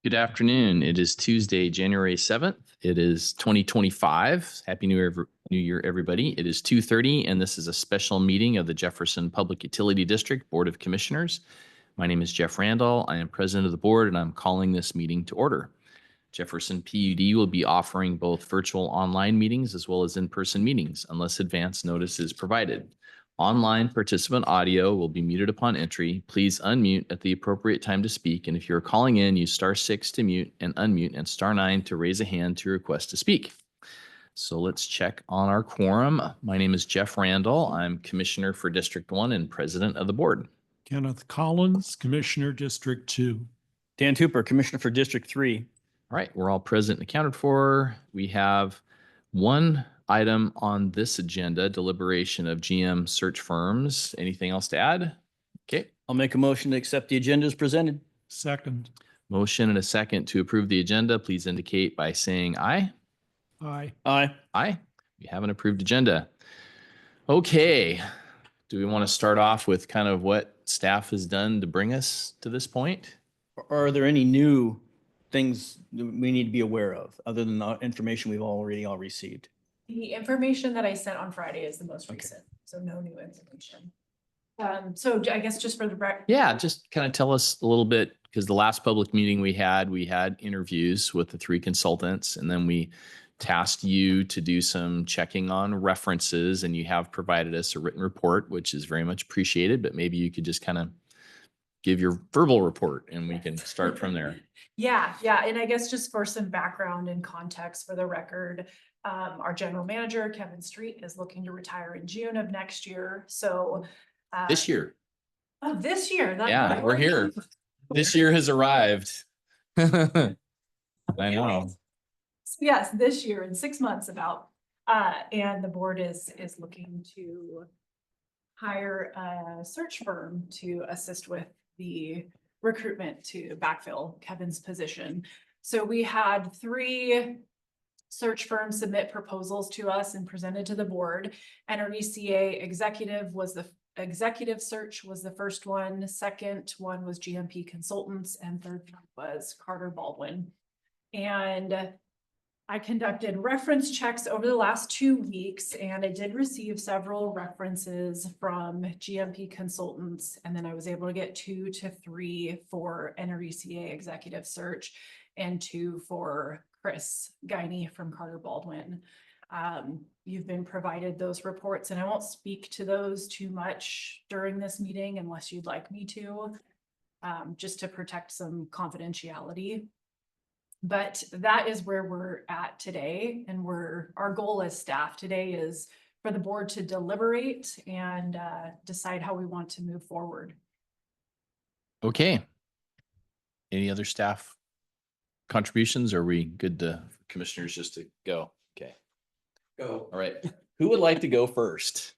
Good afternoon. It is Tuesday, January 7th. It is 2025. Happy New Year, everybody. It is 2:30, and this is a special meeting of the Jefferson Public Utility District Board of Commissioners. My name is Jeff Randall. I am president of the board, and I'm calling this meeting to order. Jefferson PUD will be offering both virtual online meetings as well as in-person meetings unless advance notice is provided. Online participant audio will be muted upon entry. Please unmute at the appropriate time to speak. And if you're calling in, use *6 to mute and unmute and *9 to raise a hand to request to speak. So let's check on our quorum. My name is Jeff Randall. I'm Commissioner for District 1 and President of the Board. Kenneth Collins, Commissioner, District 2. Dan Tupper, Commissioner for District 3. All right, we're all present and accounted for. We have one item on this agenda, deliberation of GM search firms. Anything else to add? Okay. I'll make a motion to accept the agenda as presented. Second. Motion and a second to approve the agenda. Please indicate by saying aye. Aye. Aye. Aye. We have an approved agenda. Okay. Do we want to start off with kind of what staff has done to bring us to this point? Are there any new things that we need to be aware of other than the information we've already received? The information that I sent on Friday is the most recent, so no new information. So I guess just for the Yeah, just kind of tell us a little bit, because the last public meeting we had interviews with the 3 consultants, and then we tasked you to do some checking on references, and you have provided us a written report, which is very much appreciated, but maybe you could just kind of give your verbal report and we can start from there. Yeah. And I guess just for some background and context for the record, our general manager, Kevin Street, is looking to retire in June of next year. So This year. Oh, this year. Yeah, we're here. This year has arrived. I know. Yes, this year in 6 months about. And the board is looking to hire a search firm to assist with the recruitment to backfill Kevin's position. So we had 3 search firms submit proposals to us and presented to the board. NRECA executive search was the first one. Second one was GMP Consultants, and third one was Carter Baldwin. And I conducted reference checks over the last 2 weeks, and I did receive several references from GMP Consultants, and then I was able to get 2 to 3 for NRECA executive search and 2 for Chris Guiney from Carter Baldwin. You've been provided those reports, and I won't speak to those too much during this meeting unless you'd like me to, just to protect some confidentiality. But that is where we're at today, and our goal as staff today is for the board to deliberate and decide how we want to move forward. Okay. Any other staff contributions? Or are we good to commissioners just to go? Okay. Go. All right. Who would like to go first?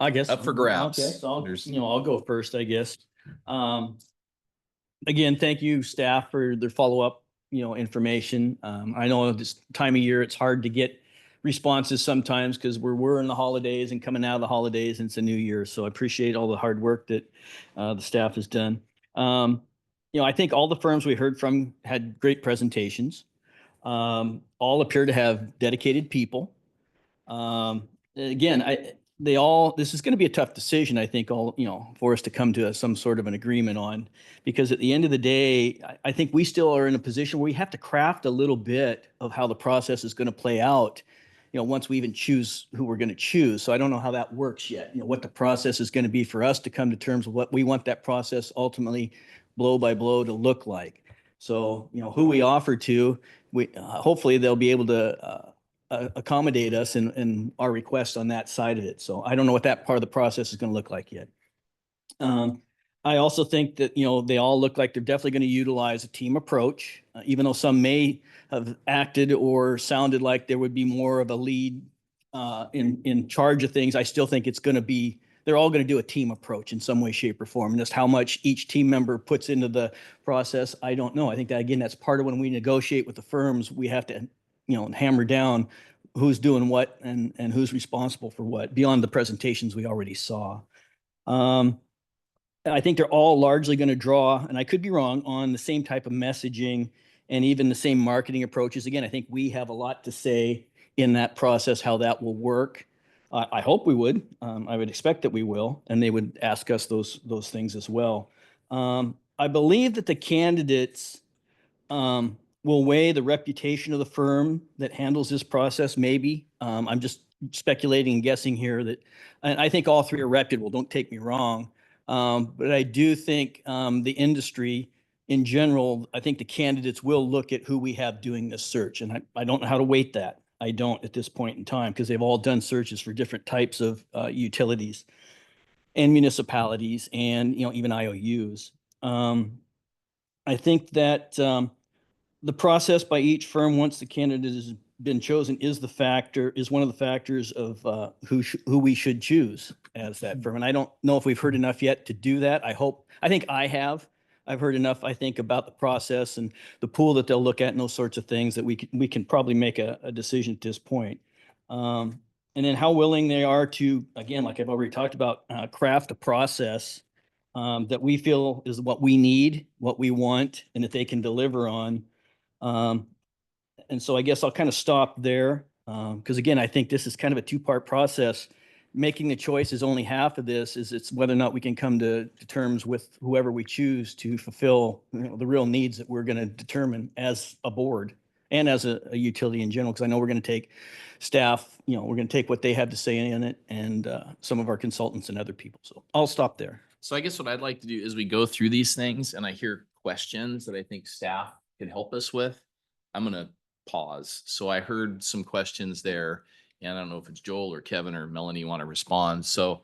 I guess. Up for grabs. Okay, so I'll go first, I guess. Again, thank you, staff, for their follow-up, information. I know this time of year, it's hard to get responses sometimes because we're in the holidays and coming out of the holidays, and it's a new year. So I appreciate all the hard work that the staff has done. I think all the firms we heard from had great presentations. All appear to have dedicated people. Again, this is going to be a tough decision, I think, for us to come to some sort of an agreement on, because at the end of the day, I think we still are in a position where we have to craft a little bit of how the process is going to play out, once we even choose who we're going to choose. So I don't know how that works yet, what the process is going to be for us to come to terms with what we want that process ultimately blow by blow to look like. So, who we offer to, hopefully they'll be able to accommodate us in our request on that side of it. So I don't know what that part of the process is going to look like yet. I also think that, they all look like they're definitely going to utilize a team approach, even though some may have acted or sounded like there would be more of a lead in charge of things. I still think they're all going to do a team approach in some way, shape, or form. And just how much each team member puts into the process, I don't know. I think that, again, that's part of when we negotiate with the firms, we have to hammer down who's doing what and who's responsible for what beyond the presentations we already saw. I think they're all largely going to draw, and I could be wrong, on the same type of messaging and even the same marketing approaches. Again, I think we have a lot to say in that process, how that will work. I hope we would. I would expect that we will, and they would ask us those things as well. I believe that the candidates will weigh the reputation of the firm that handles this process, maybe. I'm just speculating and guessing here that, and I think all three are reputable, don't take me wrong. But I do think the industry in general, I think the candidates will look at who we have doing this search. And I don't know how to weight that. I don't at this point in time, because they've all done searches for different types of utilities and municipalities and, even IOUs. I think that the process by each firm, once the candidate has been chosen, is one of the factors of who we should choose as that firm. And I don't know if we've heard enough yet to do that. I think I have. I've heard enough, I think, about the process and the pool that they'll look at and those sorts of things that we can probably make a decision at this point. And then how willing they are to, again, like I've already talked about, craft a process that we feel is what we need, what we want, and that they can deliver on. And so I guess I'll kind of stop there. Because again, I think this is kind of a two-part process. Making the choice is only half of this. It's whether or not we can come to terms with whoever we choose to fulfill, the real needs that we're going to determine as a board and as a utility in general. Because I know we're going to take staff, we're going to take what they have to say in it, and some of our consultants and other people. So I'll stop there. So I guess what I'd like to do is we go through these things and I hear questions that I think staff can help us with. I'm gonna pause. So I heard some questions there, and I don't know if it's Joel or Kevin or Melanie want to respond. So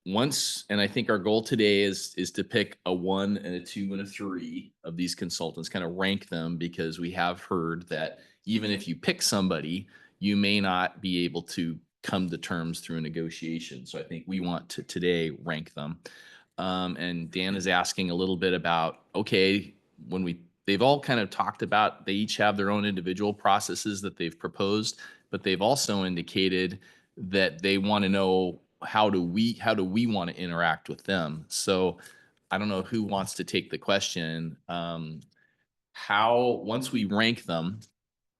and I think our goal today is to pick a 1 and a 2 and a 3 of these consultants, kind of rank them, because we have heard that even if you pick somebody, you may not be able to come to terms through a negotiation. So I think we want to today rank them. And Dan is asking a little bit about, okay, they've all kind of talked about, they each have their own individual processes that they've proposed, but they've also indicated that they want to know, how do we want to interact with them? So I don't know who wants to take the question. Once we rank them,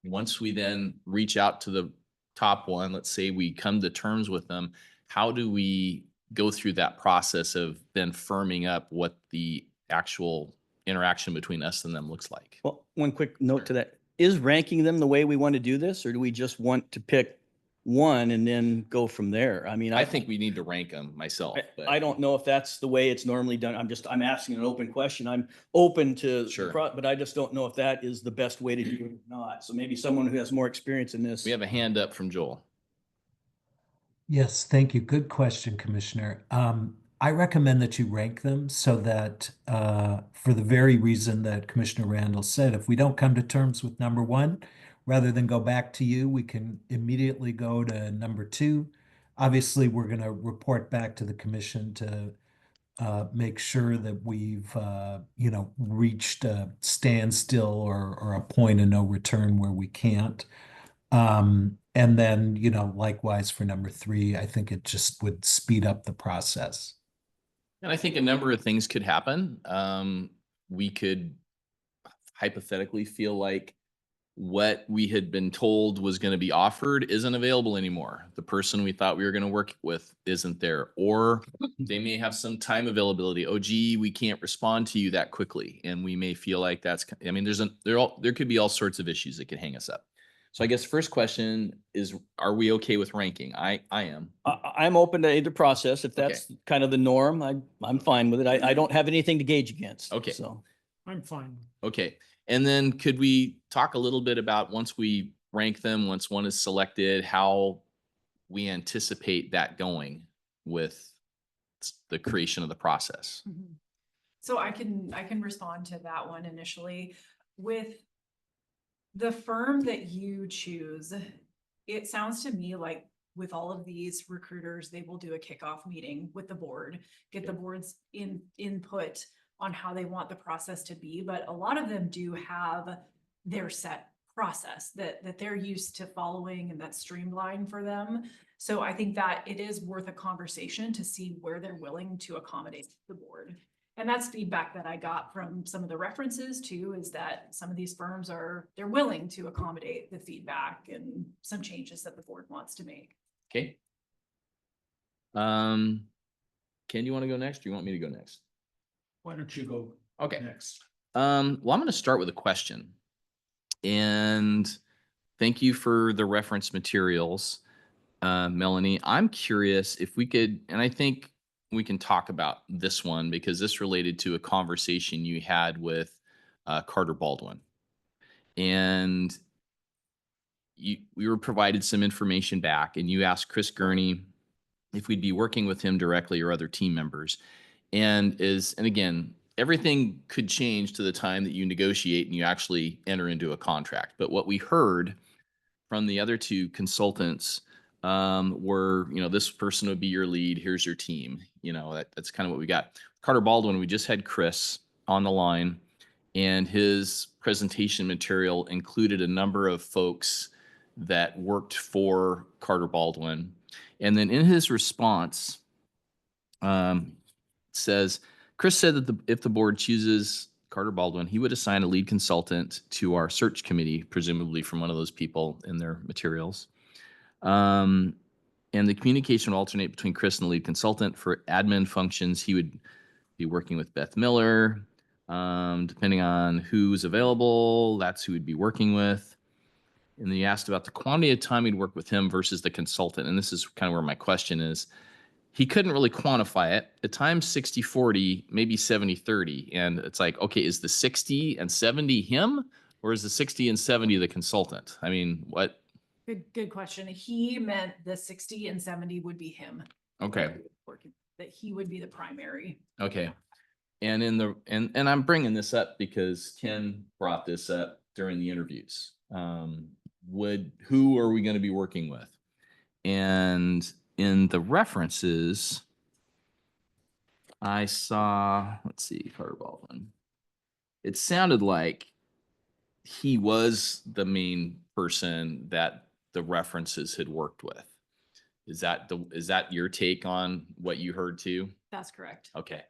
once we then reach out to the top one, let's say we come to terms with them, how do we go through that process of then firming up what the actual interaction between us and them looks like? Well, one quick note to that. Is ranking them the way we want to do this, or do we just want to pick one and then go from there? I mean, I think we need to rank them myself. But I don't know if that's the way it's normally done. I'm asking an open question. I'm open to, Sure. but I just don't know if that is the best way to do it or not. So maybe someone who has more experience in this. we have a hand up from Joel. Yes, thank you. Good question, Commissioner. I recommend that you rank them so that, for the very reason that Commissioner Randall said, if we don't come to terms with number 1, rather than go back to you, we can immediately go to number 2. Obviously, we're going to report back to the commission to make sure that we've, reached a standstill or a point of no return where we can't. And then, likewise for number 3, I think it just would speed up the process. And I think a number of things could happen. We could hypothetically feel like what we had been told was going to be offered isn't available anymore. The person we thought we were going to work with isn't there, or they may have some time availability. Oh, gee, we can't respond to you that quickly. And we may feel like there could be all sorts of issues that could hang us up. So I guess first question is, are we okay with ranking? I am. I'm open to either process. If that's kind of the norm, I'm fine with it. I don't have anything to gauge against. Okay. So I'm fine. Okay. And then could we talk a little bit about, once we rank them, once one is selected, how we anticipate that going with the creation of the process? Mhm. So I can respond to that one initially. With the firm that you choose, it sounds to me like with all of these recruiters, they will do a kickoff meeting with the board, get the board's input on how they want the process to be. But a lot of them do have their set process that they're used to following, and that's streamlined for them. So I think that it is worth a conversation to see where they're willing to accommodate the board. And that's feedback that I got from some of the references too, is that some of these firms they're willing to accommodate the feedback and some changes that the board wants to make. Okay. Ken, you want to go next? Or you want me to go next? Why don't you go Okay. next? Well, I'm going to start with a question. And thank you for the reference materials, Melanie. I'm curious if we could, and I think we can talk about this one because this related to a conversation you had with Carter Baldwin. And we were provided some information back, and you asked Chris Gurney if we'd be working with him directly or other team members. And again, everything could change to the time that you negotiate and you actually enter into a contract. But what we heard from the other two consultants were, this person would be your lead. Here's your team. That's kind of what we got. Carter Baldwin, we just had Chris on the line, and his presentation material included a number of folks that worked for Carter Baldwin. And then in his response, says, Chris said that if the board chooses Carter Baldwin, he would assign a lead consultant to our search committee, presumably from one of those people in their materials. And the communication will alternate between Chris and the lead consultant. For admin functions, he would be working with Beth Miller. Depending on who's available, that's who we'd be working with. And then you asked about the quantity of time we'd work with him versus the consultant. And this is kind of where my question is. He couldn't really quantify it. At times 60-40, maybe 70-30. And it's like, okay, is the 60 and 70 him, or is the 60 and 70 the consultant? I mean, what? Good question. He meant the 60 and 70 would be him. Okay. That he would be the primary. Okay. And and I'm bringing this up because Ken brought this up during the interviews. Who are we going to be working with? And in the references, I saw, let's see, Carter Baldwin. It sounded like he was the main person that the references had worked with. Is that your take on what you heard too? That's correct. Okay.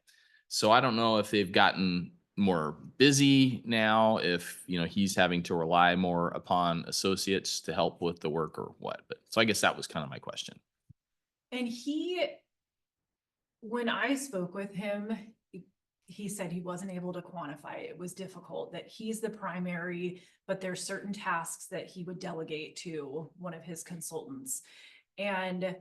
So I don't know if they've gotten more busy now, if, he's having to rely more upon associates to help with the work or what. But so I guess that was kind of my question. And when I spoke with him, he said he wasn't able to quantify it. It was difficult, that he's the primary, but there's certain tasks that he would delegate to one of his consultants. And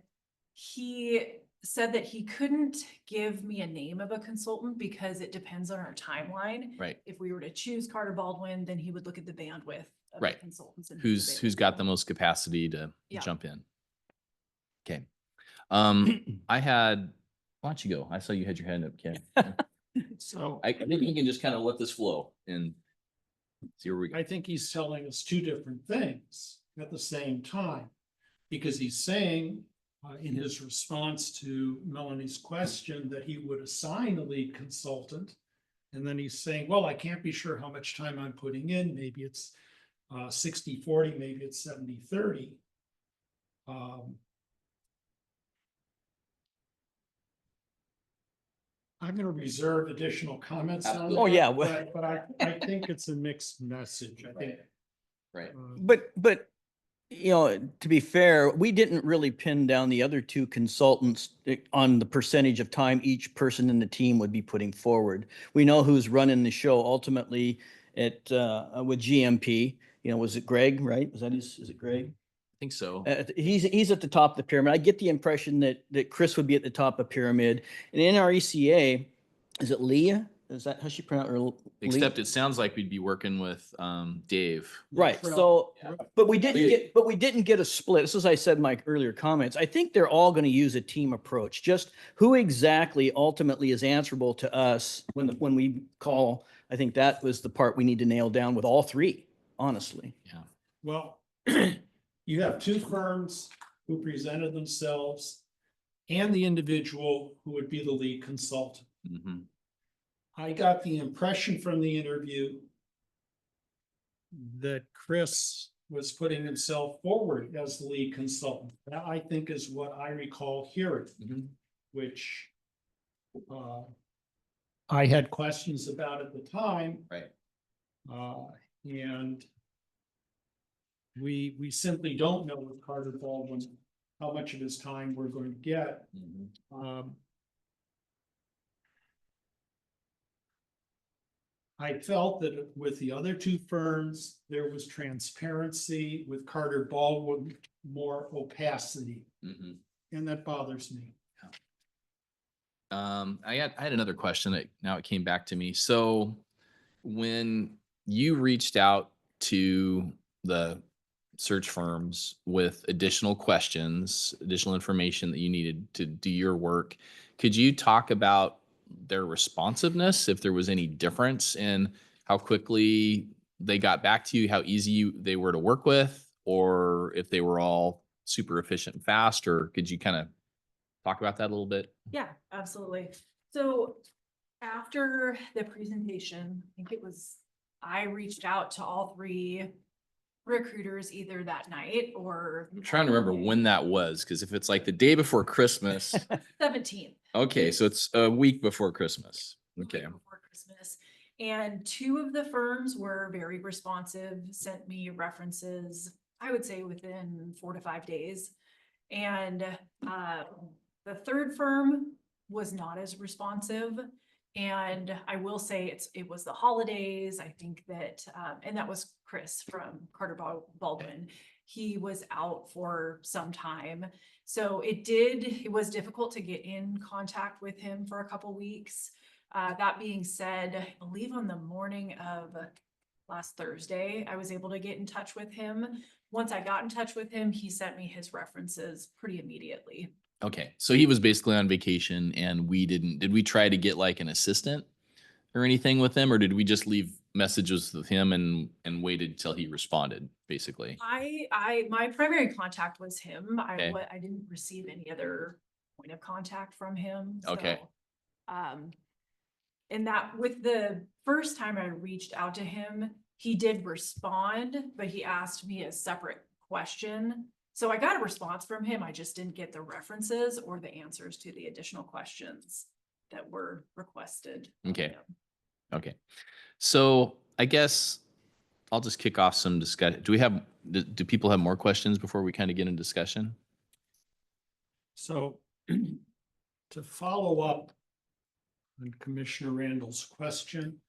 he said that he couldn't give me a name of a consultant because it depends on our timeline. Right. If we were to choose Carter Baldwin, then he would look at the bandwidth of Right. the consultants. And Who's got the most capacity to Yeah. jump in. Okay. Why don't you go? I saw you had your hand up, Ken. So I think you can just kind of let this flow and see where we go. I think he's telling us two different things at the same time. Because he's saying in his response to Melanie's question that he would assign a lead consultant. And then he's saying, well, I can't be sure how much time I'm putting in. Maybe it's 60-40, maybe it's 70-30. I'm going to reserve additional comments on Absolutely. that. Oh, yeah. But I think it's a mixed message. I think. Right. But to be fair, we didn't really pin down the other two consultants on the percentage of time each person in the team would be putting forward. We know who's running the show ultimately with GMP. Was it Greg, right? Is it Greg? I think so. He's at the top of the pyramid. I get the impression that Chris would be at the top of the pyramid. And in our ECA, is it Leah? Is that how she pronounce her? Except it sounds like we'd be working with Dave. Right. Trail. So, Yeah. but we didn't get a split. This is, I said in my earlier comments, I think they're all going to use a team approach. Just who exactly ultimately is answerable to us when we call. I think that was the part we need to nail down with all three, honestly. Yeah. Well, you have two firms who presented themselves and the individual who would be the lead consultant. Mm-hmm. I got the impression from the interview that Chris was putting himself forward as the lead consultant. That, I think, is what I recall hearing, which I had questions about at the time. Right. And we simply don't know with Carter Baldwin how much of his time we're going to get. I felt that with the other two firms, there was transparency. With Carter Baldwin, more opacity, and that bothers me. I had another question that now it came back to me. So when you reached out to the search firms with additional questions, additional information that you needed to do your work, could you talk about their responsiveness, if there was any difference in how quickly they got back to you, how easy they were to work with, or if they were all super efficient and fast? Or could you kind of talk about that a little bit? Yeah, absolutely. So after the presentation, I think I reached out to all three recruiters either that night or. I'm trying to remember when that was, because if it's like the day before Christmas, 17th. okay, so it's a week before Christmas. Okay. Before Christmas. And two of the firms were very responsive, sent me references, I would say within 4 to 5 days. And the third firm was not as responsive. And I will say it was the holidays. I think that, and that was Chris from Carter Baldwin. He was out for some time. So it was difficult to get in contact with him for a couple weeks. That being said, I believe on the morning of last Thursday, I was able to get in touch with him. Once I got in touch with him, he sent me his references pretty immediately. Okay, so he was basically on vacation, and did we try to get like an assistant or anything with him, or did we just leave messages with him and waited till he responded, basically? My primary contact was him. Okay. I didn't receive any other point of contact from him. Okay. So, and that with the first time I reached out to him, he did respond, but he asked me a separate question. So I got a response from him. I just didn't get the references or the answers to the additional questions that were requested. of Okay. him. Okay. So I guess I'll just kick off some discussion. Do people have more questions before we kind of get into discussion? So to follow up on Commissioner Randall's question,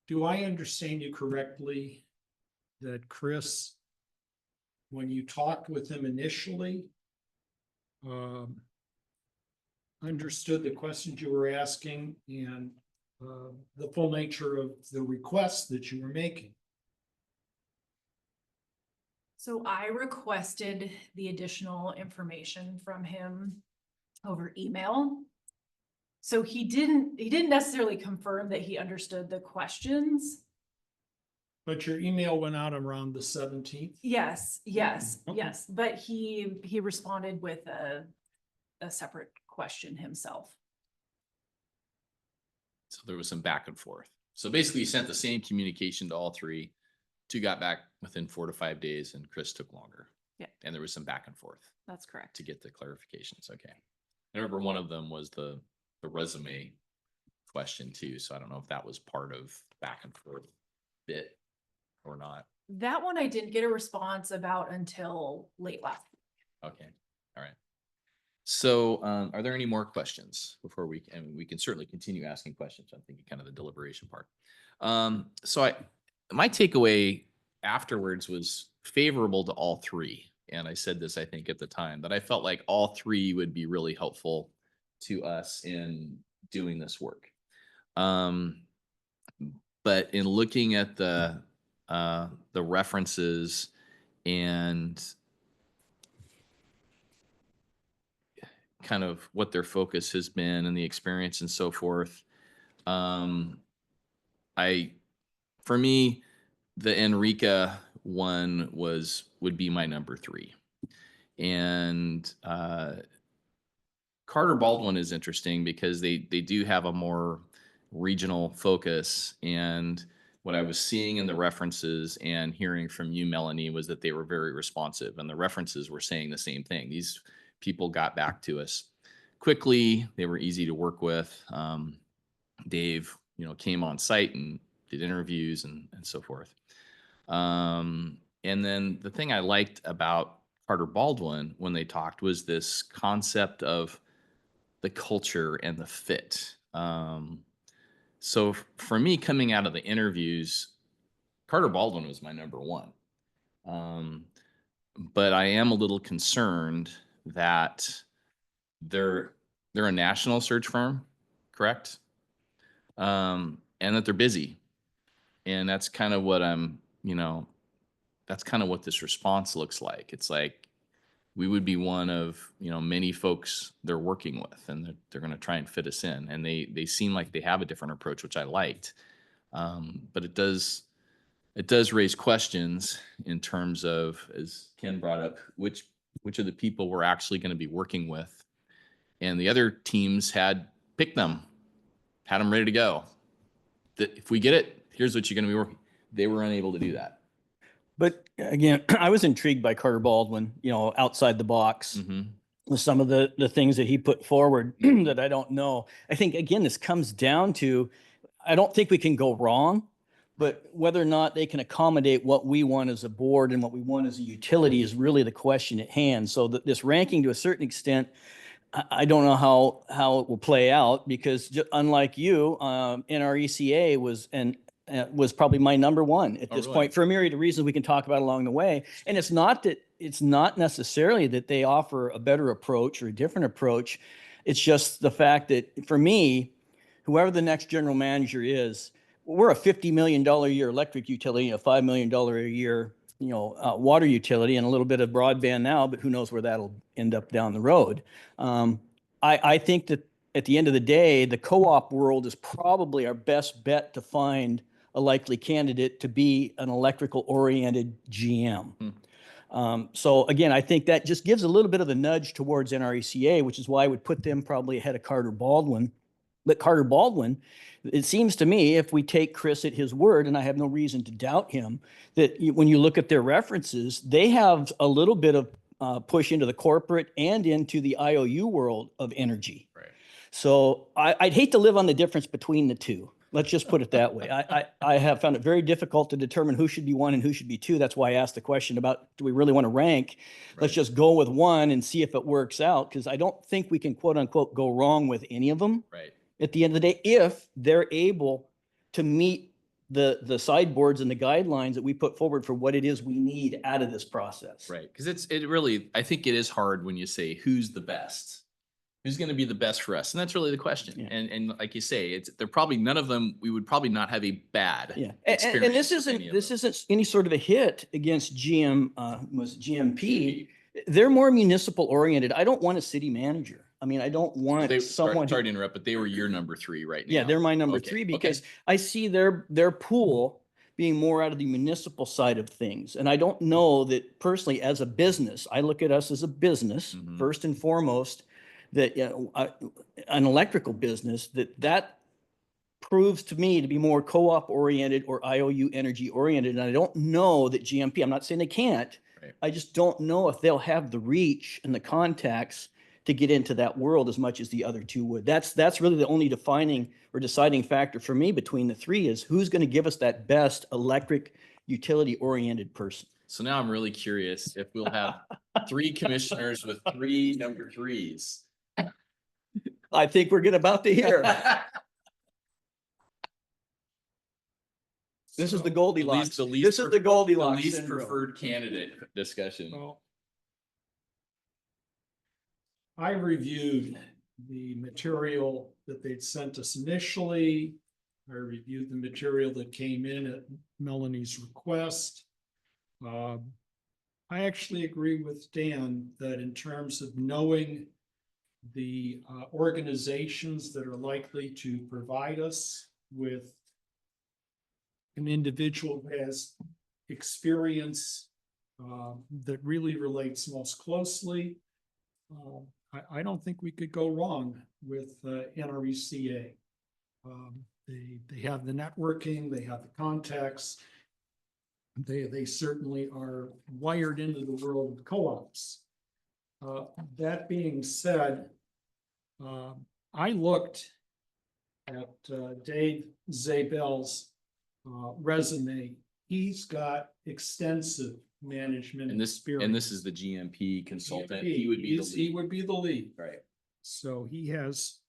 do I understand you correctly that Chris, when you talked with him initially, understood the questions you were asking and the full nature of the requests that you were making? So I requested the additional information from him over email. So he didn't necessarily confirm that he understood the questions. But your email went out around the 17th? Yes, yes, Okay. yes, but he responded with a separate question himself. So there was some back and forth. So basically you sent the same communication to all three. Two got back within 4 to 5 days, and Chris took longer. Yeah. And there was some back and forth That's correct. to get the clarifications. Okay. I remember one of them was the resume question too. So I don't know if that was part of back and forth bit or not. That one I didn't get a response about until late last week. Okay. All right. So are there any more questions before we can certainly continue asking questions. I'm thinking kind of the deliberation part. So my takeaway afterwards was favorable to all three. And I said this, I think, at the time, that I felt like all three would be really helpful to us in doing this work. But in looking at the references and kind of what their focus has been and the experience and so forth, for me, the Enrica one would be my number 3. And Carter Baldwin is interesting because they do have a more regional focus, and what I was seeing in the references and hearing from you, Melanie, was that they were very responsive, and the references were saying the same thing. These people got back to us quickly. They were easy to work with. Dave, came on site and did interviews and so forth. And then the thing I liked about Carter Baldwin when they talked was this concept of the culture and the fit. So for me, coming out of the interviews, Carter Baldwin was my number one. But I am a little concerned that they're a national search firm, correct? And that they're busy. And that's kind of what that's kind of what this response looks like. It's like we would be one of, many folks they're working with, and they're going to try and fit us in. And they seem like they have a different approach, which I liked. But it does raise questions in terms of, as Ken brought up, which of the people we're actually going to be working with. And the other teams had picked them, had them ready to go. That if we get it, here's what you're going to be working. They were unable to do that. But again, I was intrigued by Carter Baldwin, outside the box with some of the things that he put forward that I don't know. I think, again, this comes down to, I don't think we can go wrong, but whether or not they can accommodate what we want as a board and what we want as a utility is really the question at hand. So that this ranking, to a certain extent, I don't know how it will play out, because unlike you, NRECA was probably my number one at this really? point, for a myriad of reasons we can talk about along the way. And it's not necessarily that they offer a better approach or a different approach. It's just the fact that, for me, whoever the next general manager is, we're a $50 million a year electric utility, a $5 million a year water utility, and a little bit of broadband now, but who knows where that'll end up down the road. I think that at the end of the day, the co-op world is probably our best bet to find a likely candidate to be an electrical oriented GM. So again, I think that just gives a little bit of the nudge towards NRECA, which is why I would put them probably ahead of Carter Baldwin. But Carter Baldwin, it seems to me, if we take Chris at his word, and I have no reason to doubt him, that when you look at their references, they have a little bit of push into the corporate and into the IOU world of energy. Right. So I'd hate to live on the difference between the two. Let's just put it that way. I have found it very difficult to determine who should be one and who should be two. That's why I asked the question about, do we really want to rank? Right. Let's just go with one and see if it works out, because I don't think we can, quote unquote, go wrong with any of them. Right. At the end of the day, if they're able to meet the sideboards and the guidelines that we put forward for what it is we need out of this process. Right. Because I think it is hard when you say who's the best. Who's going to be the best for us? And that's really the question. Yeah. And like you say, they're probably none of them. We would probably not have a bad experience. And this isn't any sort of a hit against GMP. They're more municipal oriented. I don't want a city manager. I mean, I don't want someone. Sorry to interrupt, but they were your number 3 right now. Yeah, they're my number Okay, 3 because I see their pool being more out of the municipal side of things. And I don't know that personally, as a business, I look at us as a business first and foremost, that an electrical business, that proves to me to be more co-op oriented or IOU energy oriented. And I don't know that GMP, I'm not saying they can't, Right. I just don't know if they'll have the reach and the contacts to get into that world as much as the other two would. That's really the only defining or deciding factor for me between the 3 is who's going to give us that best electric utility oriented person. So now I'm really curious if we'll have 3 commissioners with 3 number 3s. I think we're about to hear. This is the Goldilocks. This is the Goldilocks. The least syndrome. preferred candidate discussion. Well, I reviewed the material that they'd sent us initially. I reviewed the material that came in at Melanie's request. I actually agree with Dan that in terms of knowing the organizations that are likely to provide us with an individual who has experience that really relates most closely, I don't think we could go wrong with NRECA. They have the networking, they have the contacts. They certainly are wired into the world of co-ops. That being said, I looked at Dave Zabel's resume. He's got extensive management And experience. this is the GMP consultant. He would be the He lead. would be the lead. Right. So he has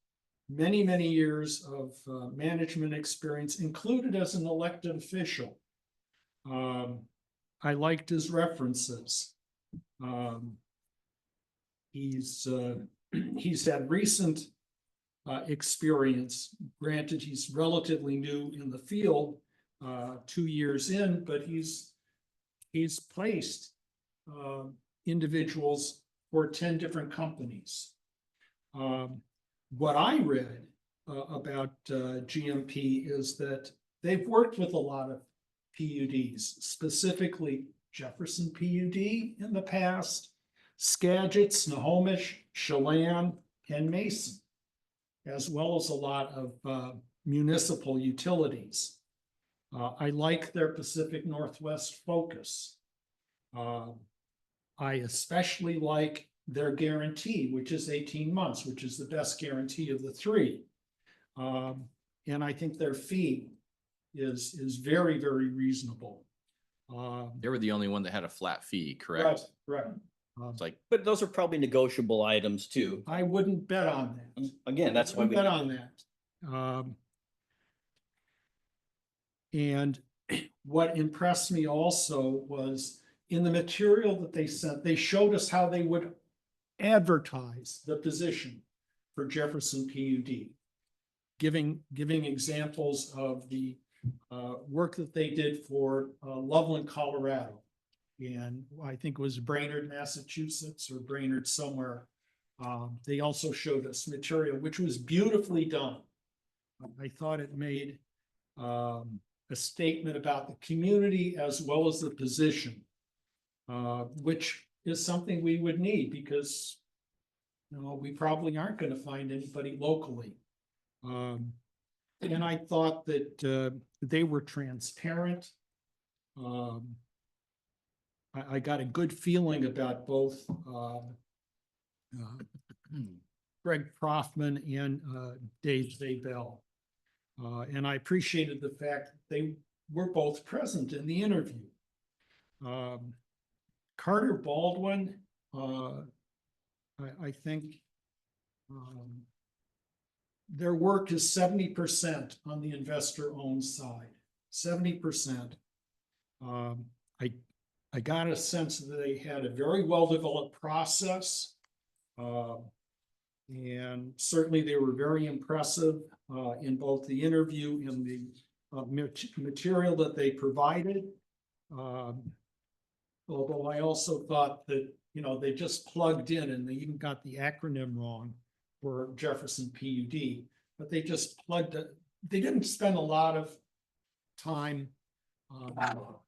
many, many years of management experience, included as an elected official. I liked his references. He's had recent experience. Granted, he's relatively new in the field, 2 years in, but he's placed individuals for 10 different companies. What I read about GMP is that they've worked with a lot of PUDs, specifically Jefferson PUD in the past, Skagit, Snohomish, Chelan, and Mason, as well as a lot of municipal utilities. I like their Pacific Northwest focus. I especially like their guarantee, which is 18 months, which is the best guarantee of the three. And I think their fee is very, very reasonable. They were the only one that had a flat fee, correct? Right. It's like, But those are probably negotiable items too. I wouldn't bet on that. Again, that's why we. Bet on that. And what impressed me also was in the material that they sent, they showed us how they would advertise the position for Jefferson PUD, giving examples of the work that they did for Loveland, Colorado. And I think it was Brainerd, Massachusetts, or Brainerd somewhere. They also showed us material, which was beautifully done. I thought it made a statement about the community as well as the position, which is something we would need because, you know, we probably aren't going to find anybody locally. And I thought that they were transparent. I got a good feeling about both Greg Profman and Dave Zabel. And I appreciated the fact that they were both present in the interview. Carter Baldwin, I think their work is 70% on the investor-owned side, 70%. I got a sense that they had a very well-developed process. And certainly they were very impressive in both the interview and the material that they provided. Although I also thought that, you know, they just plugged in and they even got the acronym wrong for Jefferson PUD, but they just plugged it. They didn't spend a lot of time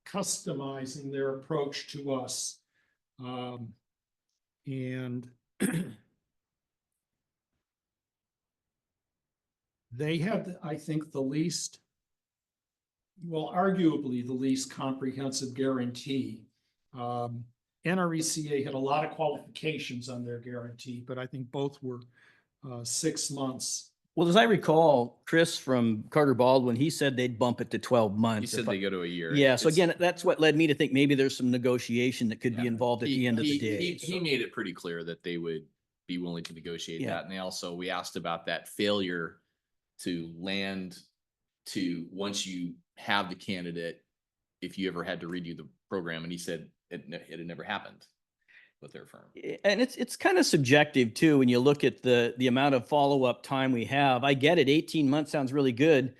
customizing their approach to us. And they had, I think, the least, well, arguably the least comprehensive guarantee. NRECA had a lot of qualifications on their guarantee, but I think both were 6 months. Well, as I recall, Chris from Carter Baldwin, he said they'd bump it to 12 months. you said if I- they go to a year. Yeah, so It's- again, that's what led me to think maybe there's some negotiation that could be Yeah. involved at the end of the He day. made it pretty clear that they would be willing to negotiate Yeah. that. And they also, we asked about that failure to land to, once you have the candidate, if you ever had to redo the program, and he said it had never happened with their firm. And it's kind of subjective too, when you look at the amount of follow-up time we have. I get it, 18 months sounds really good.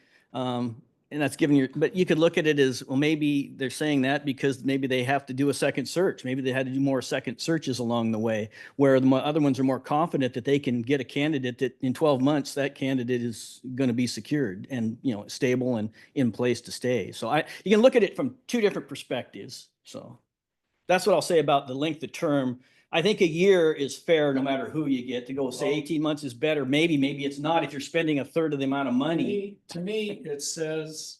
And that's giving you, but you could look at it as, well, maybe they're saying that because maybe they have to do a second search. Maybe they had to do more second searches along the way, where the other ones are more confident that they can get a candidate that in 12 months, that candidate is going to be secured and, you know, stable and in place to stay. So you can look at it from two different perspectives. So that's what I'll say about the length of term. I think a year is fair no matter who you get. To go say 18 months is better. Maybe it's not if you're spending a third of the amount of money. To me, it says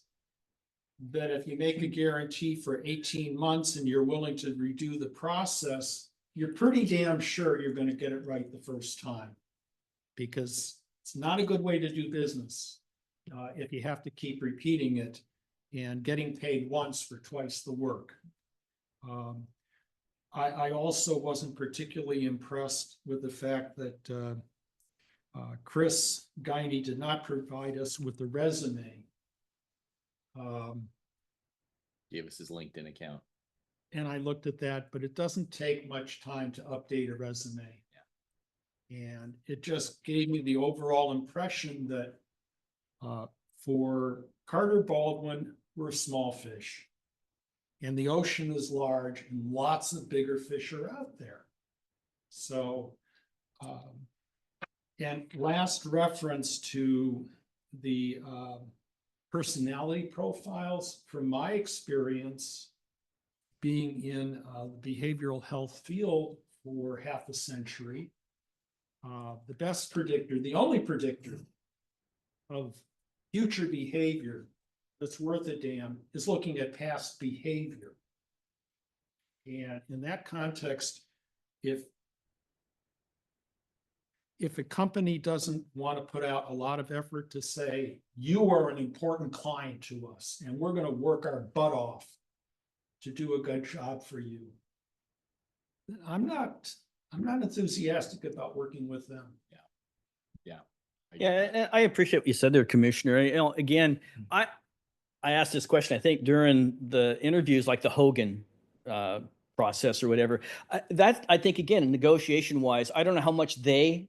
that if you make a guarantee for 18 months and you're willing to redo the process, you're pretty damn sure you're gonna get it right the first time. Because it's not a good way to do business, if you have to keep repeating it and getting paid once for twice the work. I also wasn't particularly impressed with the fact that Chris Guiney did not provide us with the resume. Gave us his LinkedIn account. And I looked at that, but it doesn't take much time to update a resume. And it just gave me the overall impression that for Carter Baldwin, we're small fish. And the ocean is large and lots of bigger fish are out there. So, and last reference to the personality profiles, from my experience, being in the behavioral health field for half a century, the best predictor, the only predictor of future behavior that's worth a damn is looking at past behavior. And in that context, if a company doesn't want to put out a lot of effort to say, you are an important client to us, and we're going to work our butt off to do a good job for you, I'm not enthusiastic about working with them. Yeah, and I appreciate what you said there, Commissioner. You know, again, I asked this question, I think, during the interviews, like the Hogan process or whatever. I think, again, negotiation wise, I don't know how much the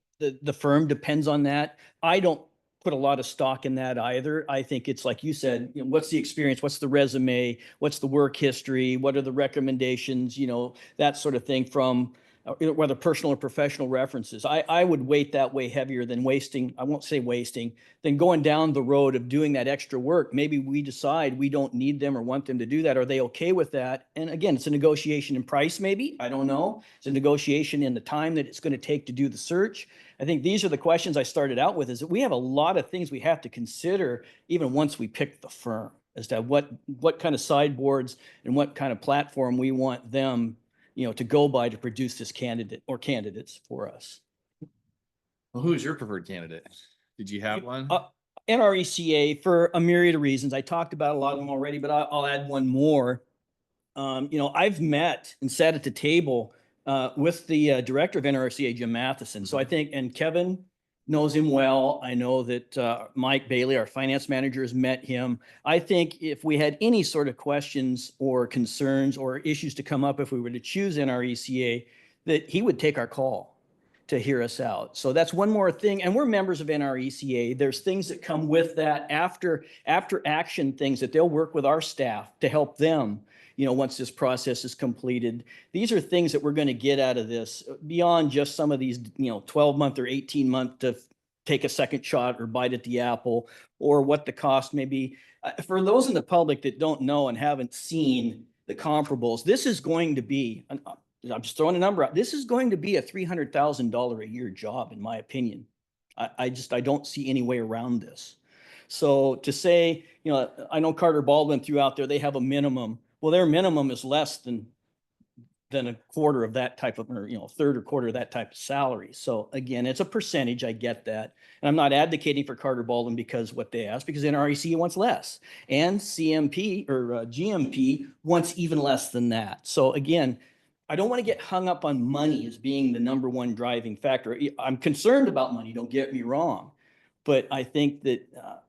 firm depends on that. I don't put a lot of stock in that either. I think it's like you said, you know, what's the experience? What's the resume? What's the work history? What are the recommendations? You know, that sort of thing from whether personal or professional references. I would weight that way heavier than wasting, I won't say wasting, than going down the road of doing that extra work. Maybe we decide we don't need them or want them to do that. Are they okay with that? And again, it's a negotiation in price, maybe. I don't know. It's a negotiation in the time that it's going to take to do the search. I think these are the questions I started out with, is that we have a lot of things we have to consider even once we pick the firm, as to what kind of sideboards and what kind of platform we want them, you know, to go by to produce this candidate or candidates for us. Well, who is your preferred candidate? Did you have one? NRECA, for a myriad of reasons. I talked about a lot of them already, but I'll add one more. You know, I've met and sat at the table with the director of NRCA, Jim Matheson. So I think, and Kevin knows him well. I know that Mike Bailey, our finance manager, has met him. I think if we had any sort of questions or concerns or issues to come up, if we were to choose NRECA, that he would take our call to hear us out. So that's one more thing. And we're members of NRECA. There's things that come with that after action things that they'll work with our staff to help them, you know, once this process is completed. These are things that we're going to get out of this beyond just some of these, you know, 12-month or 18-month to take a second shot or bite at the apple, or what the cost may be. For those in the public that don't know and haven't seen the comparables, this is going to be, I'm just throwing a number out, this is going to be a $300,000 a year job, in my opinion. I don't see any way around this. So to say, you know, I know Carter Baldwin threw out there, they have a minimum. Well, their minimum is less than a quarter of that type of, or, you know, third or quarter of that type of salary. So again, it's a percentage. I get that. And I'm not advocating for Carter Baldwin because what they asked, because NREC wants less, and CMP or GMP wants even less than that. So again, I don't want to get hung up on money as being the number one driving factor. I'm concerned about money, don't get me wrong. But I think that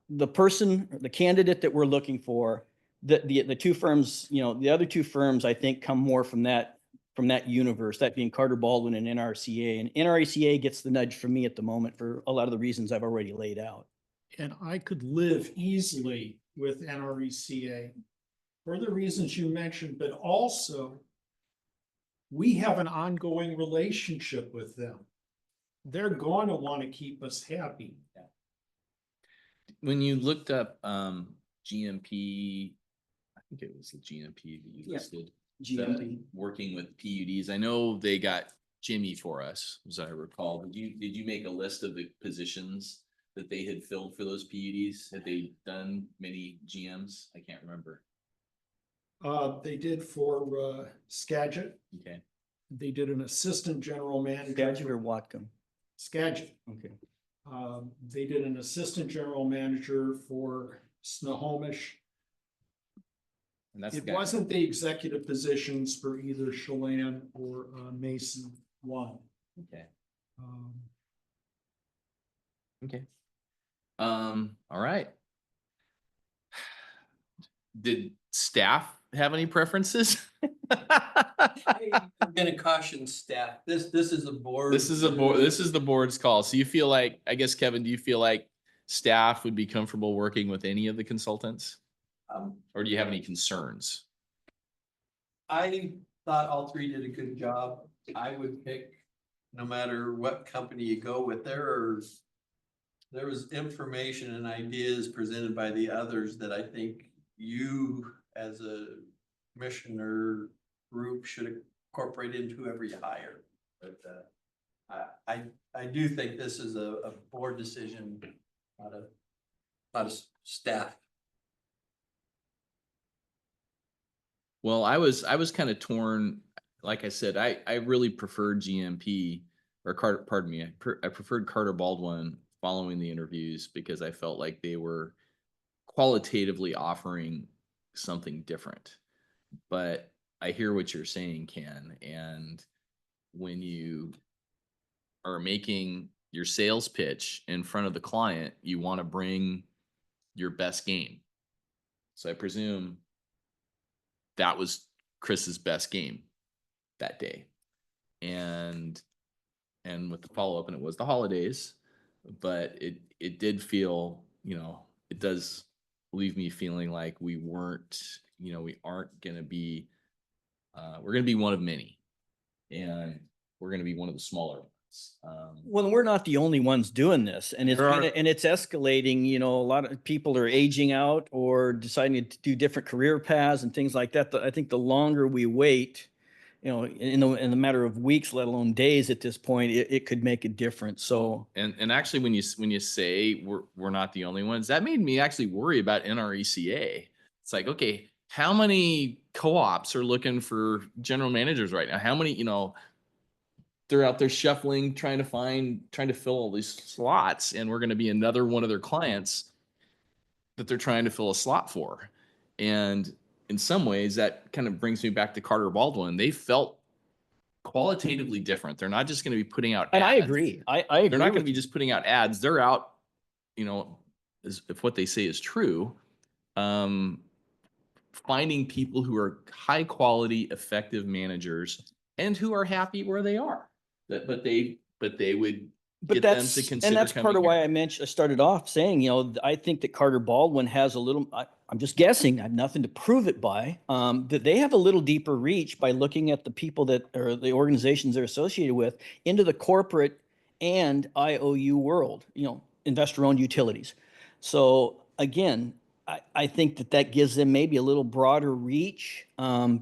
the person, the candidate that we're looking for, the two firms, you know, the other two firms, I think come more from that universe, that being Carter Baldwin and NRCA. And NRCA gets the nudge from me at the moment for a lot of the reasons I've already laid out. And I could live easily with NRECA for the reasons you mentioned, but also we have an ongoing relationship with them. They're going to want to keep us happy. When you looked up GMP, I think it was the GMP that you listed. GMP. Working with PUDs. I know they got Jimmy for us, as I recall. Did you make a list of the positions that they had filled for those PUDs? Had they done many GMs? I can't remember. They did for Skagit. Okay. They did an assistant general manager. Skagit or Watcom? Skagit. Okay. They did an assistant general manager for Snohomish. And that's It the guy. wasn't the executive positions for either Chelan or Mason one. Okay. Um, Okay. All right. Did staff have any preferences? I'm gonna caution staff, this is a board. This is the board's call. So you feel like, I guess, Kevin, do you feel like staff would be comfortable working with any of the consultants? Or do you have any concerns? I thought all three did a good job. I would pick, no matter what company you go with, there was information and ideas presented by the others that I think you as a commissioner group should incorporate into whoever you hire. But I do think this is a board decision, not a staff. Well, I was kind of torn. Like I said, I really preferred GMP or Carter, pardon me. I preferred Carter Baldwin following the interviews because I felt like they were qualitatively offering something different. But I hear what you're saying, Ken. And when you are making your sales pitch in front of the client, you want to bring your best game. So I presume that was Chris's best game that day. And with the follow-up, and it was the holidays, but it did feel, it does leave me feeling like we aren't going to be, we're going to be one of many, and we're going to be one of the smaller ones. Well, we're not the only ones doing this, and it's There are- and it's escalating. A lot of people are aging out or deciding to do different career paths and things like that. I think the longer we wait, in the matter of weeks, let alone days at this point, it could make a difference. So, and actually, when you say we're not the only ones, that made me actually worry about NRECA. It's like, okay, how many co-ops are looking for general managers right now? How many, they're out there shuffling, trying to fill all these slots, and we're going to be another one of their clients that they're trying to fill a slot for. And in some ways, that kind of brings me back to Carter Baldwin. They felt qualitatively different. They're not just going to be putting out and I ads. agree. I agree. They're not going to with be just putting out ads. They're out, if what they say is true, finding people who are high quality, effective managers and who are happy where they are. But they would get them to consider. And that's part coming of why here. I started off saying, I think that Carter Baldwin has a little, I'm just guessing, I have nothing to prove it by, that they have a little deeper reach by looking at the people that or the organizations they're associated with into the corporate and IOU world, investor-owned utilities. So again, I think that gives them maybe a little broader reach,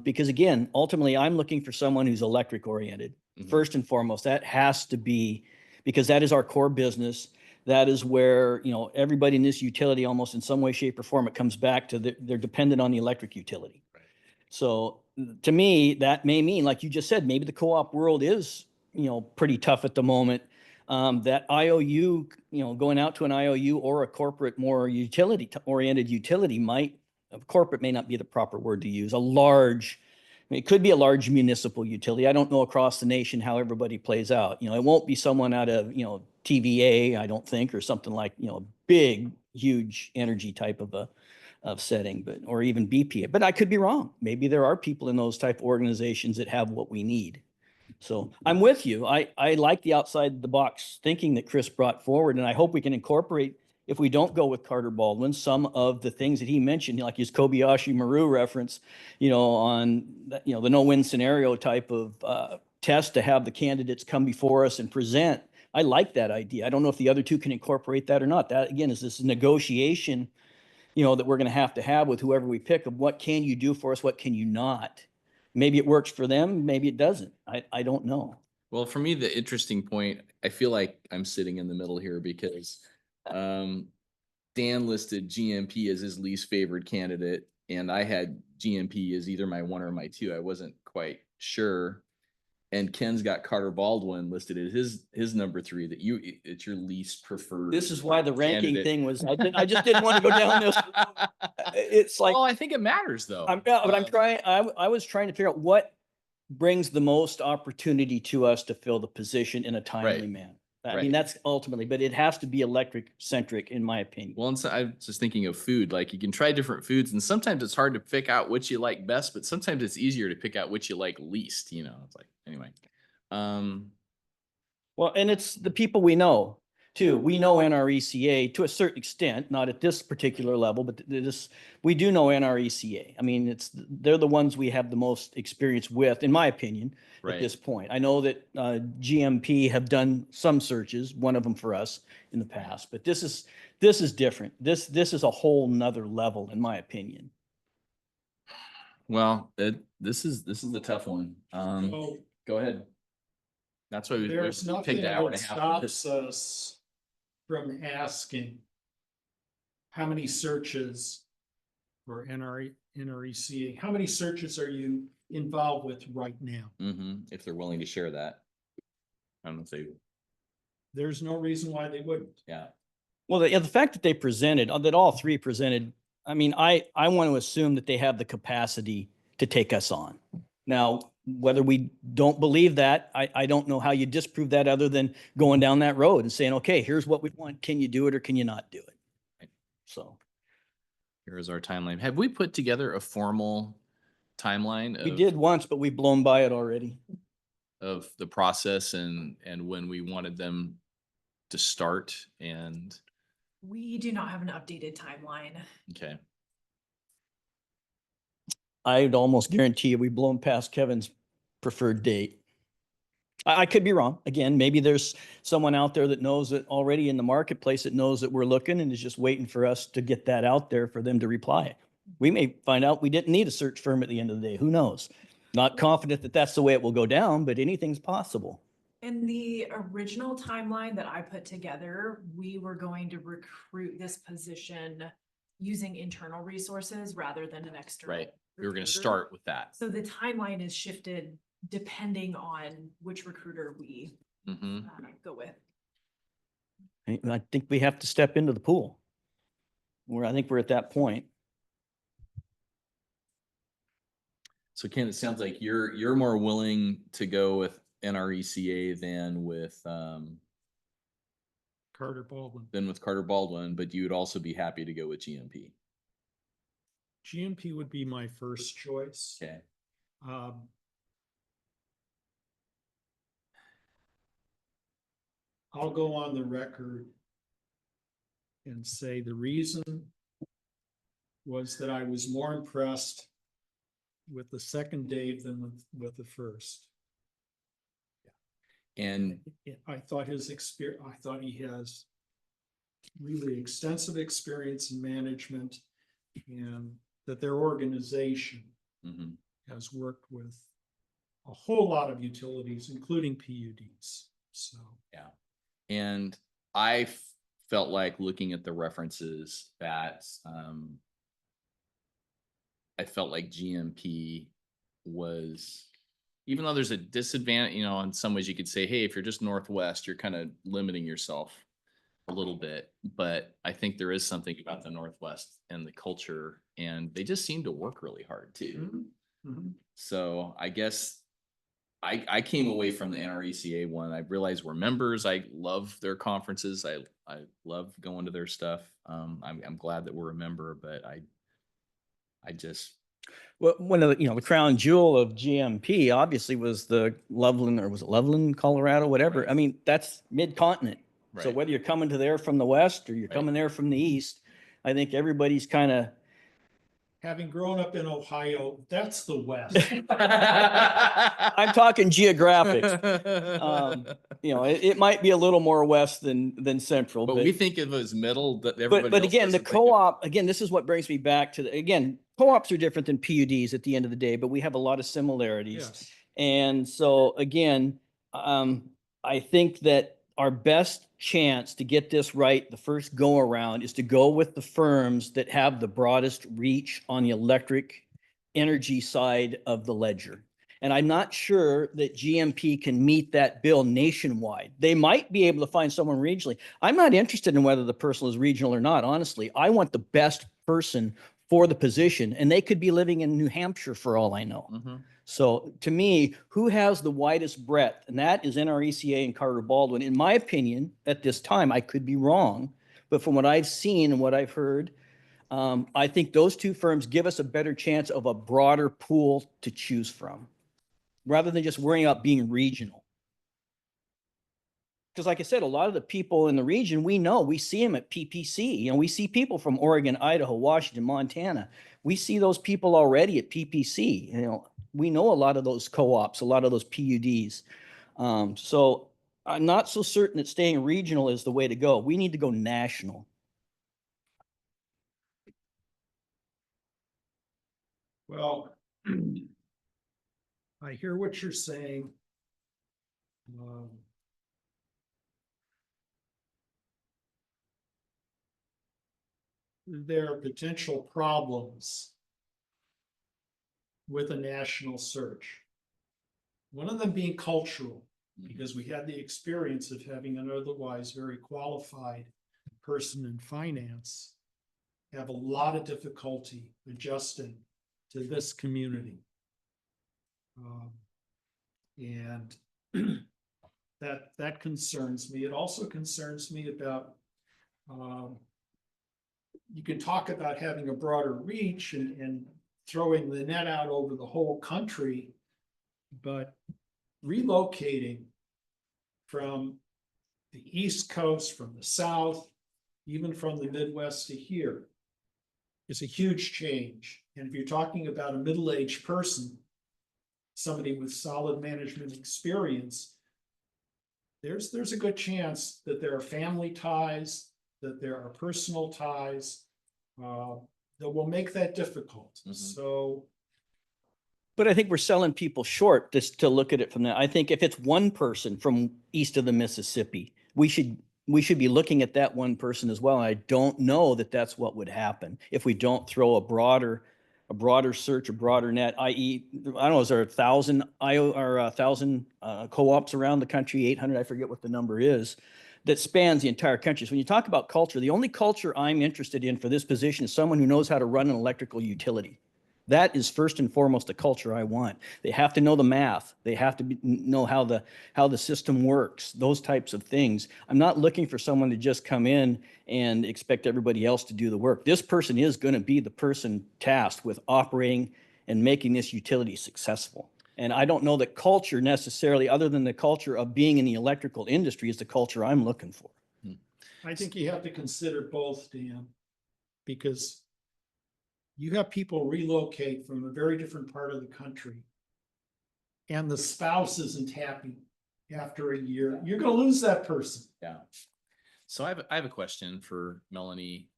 because again, ultimately, I'm looking for someone who's electric oriented. Mhm. First and foremost, that has to be, because that is our core business. That is where, everybody in this utility, almost in some way, shape, or form, it comes back to they're dependent on the electric utility. Right. So to me, that may mean, like you just said, maybe the co-op world is, pretty tough at the moment. That IOU, going out to an IOU or a corporate, more utility-oriented utility corporate may not be the proper word to use, it could be a large municipal utility. I don't know across the nation how everybody plays out. It won't be someone out of, TVA, I don't think, or something like, big, huge energy type of setting, or even BPA. But I could be wrong. Maybe there are people in those type of organizations that have what we need. So I'm with you. I like the outside the box thinking that Chris brought forward, and I hope we can incorporate, if we don't go with Carter Baldwin, some of the things that he mentioned, like his Kobayashi Maru reference, on the no-win scenario type of test to have the candidates come before us and present. I like that idea. I don't know if the other two can incorporate that or not. That again is this negotiation, that we're going to have with whoever we pick of what can you do for us, what can you not. Maybe it works for them, maybe it doesn't. I don't know. Well, for me, the interesting point, I feel like I'm sitting in the middle here because Dan listed GMP as his least favorite candidate, and I had GMP as either my one or my two. I wasn't quite sure. And Ken's got Carter Baldwin listed as his number three. It's your least preferred. This is why the ranking candidate. thing was, I just didn't want to go down this. It's like, Well, I think it matters though. but I'm trying, I was trying to figure out what brings the most opportunity to us to fill the position in a timely Right. manner. I Right. mean, that's ultimately, but it has to be electric centric in my opinion. Well, and so I was just thinking of food, like you can try different foods and sometimes it's hard to pick out which you like best, but sometimes it's easier to pick out which you like least, it's like, anyway. Well, and it's the people we know too. We know NRECA to a certain extent, not at this particular level, but we do know NRECA. I mean, they're the ones we have the most experience with, in my opinion, at Right. this point. I know that GMP have done some searches, one of them for us in the past, but this is different. This is a whole nother level, in my opinion. Well, this is a tough one. So Go ahead. That's why we there's picked nothing an hour that and a half. for stops this. us from asking how many searches for NRECA, how many searches are you involved with right now? If they're willing to share that. I don't know if they, There's no reason why they wouldn't. yeah. Well, the fact that they presented, that all three presented, I mean, I want to assume that they have the capacity to take us on. Now, whether we don't believe that, I don't know how you disprove that other than going down that road and saying, okay, here's what we want. Can you do it or can you not do it? Right. So Here is our timeline. Have we put together a formal timeline we did once, but we've blown by it already. of the process and when we wanted them to start and, We do not have an updated timeline. okay. I'd almost guarantee you we've blown past Kevin's preferred date. I could be wrong. Again, maybe there's someone out there that knows it already in the marketplace that knows that we're looking and is just waiting for us to get that out there for them to reply. We may find out we didn't need a search firm at the end of the day. Who knows? Not confident that that's the way it will go down, but anything's possible. In the original timeline that I put together, we were going to recruit this position using internal resources rather than an external. Right. We were going to recruiter. start with that. So the timeline is shifted depending on which recruiter we go with. I think we have to step into the pool. I think we're at that point. So Ken, it sounds like you're more willing to go with NRECA than with Carter Baldwin. Carter Baldwin, but you would also be happy to go with GMP. GMP would be my first choice. Okay. I'll go on the record and say the reason was that I was more impressed with the second Dave than with the first. And I thought I thought he has really extensive experience in management and that their organization has worked with a whole lot of utilities, including PUDs. So, yeah. And I felt like looking at the references that I felt like GMP was, even though there's a disadvantage, in some ways you could say, hey, if you're just Northwest, you're kind of limiting yourself a little bit. But I think there is something about the Northwest and the culture, and they just seem to work really hard too. So I guess I came away from the NRECA one. I realized we're members. I love their conferences. I love going to their stuff. I'm glad that we're a member, but I just. Well, one of the crown jewel of GMP obviously was the Loveland, or was it Loveland, Colorado, whatever. Right. I mean, that's mid-continent. So Right. whether you're coming to there from the west or you're coming there from the east, I think everybody's kind of. having grown up in Ohio, that's the West. I'm talking geographics. It might be a little more west than central, But we think of it as middle, that everybody but else again, the doesn't think of it. co-op, again, this is what brings me back to co-ops are different than PUDs at the end of the day, but we have a lot of similarities. Yes. And so again, I think that our best chance to get this right the first go around is to go with the firms that have the broadest reach on the electric energy side of the ledger. And I'm not sure that GMP can meet that bill nationwide. They might be able to find someone regionally. I'm not interested in whether the person is regional or not, honestly. I want the best person for the position, and they could be living in New Hampshire for all I know. Mhm. So to me, who has the widest breadth? And that is NRECA and Carter Baldwin. In my opinion, at this time, I could be wrong, but from what I've seen and what I've heard, I think those two firms give us a better chance of a broader pool to choose from, rather than just worrying about being regional. Because like I said, a lot of the people in the region, we know, we see them at PPC. You know, we see people from Oregon, Idaho, Washington, Montana. We see those people already at PPC. You know, we know a lot of those co-ops, a lot of those PUDs. So I'm not so certain that staying regional is the way to go. We need to go national. Well, I hear what you're saying. There are potential problems with a national search. One of them being cultural, because we had the experience of having an otherwise very qualified person in finance have a lot of difficulty adjusting to this community. And that concerns me. It also concerns me about you can talk about having a broader reach and throwing the net out over the whole country, but relocating from the East Coast, from the South, even from the Midwest to here is a huge change. And if you're talking about a middle-aged person, somebody with solid management experience, there's a good chance that there are family ties, that there are personal ties that will make that difficult. So, but I think we're selling people short just to look at it from that. I think if it's one person from east of the Mississippi, we should be looking at that one person as well. And I don't know that that's what would happen if we don't throw a broader search, a broader net, i.e., I don't know, is there 1,000 co-ops around the country, 800, I forget what the number is, that spans the entire country. So when you talk about culture, the only culture I'm interested in for this position is someone who knows how to run an electrical utility. That is first and foremost the culture I want. They have to know the math. They have to know how the system works, those types of things. I'm not looking for someone to just come in and expect everybody else to do the work. This person is going to be the person tasked with operating and making this utility successful. And I don't know that culture necessarily, other than the culture of being in the electrical industry, is the culture I'm looking for. I think you have to consider both, Dan, because you have people relocate from a very different part of the country, and the spouse isn't happy after a year. You're going to lose that person. Yeah. So I have a question for Melanie,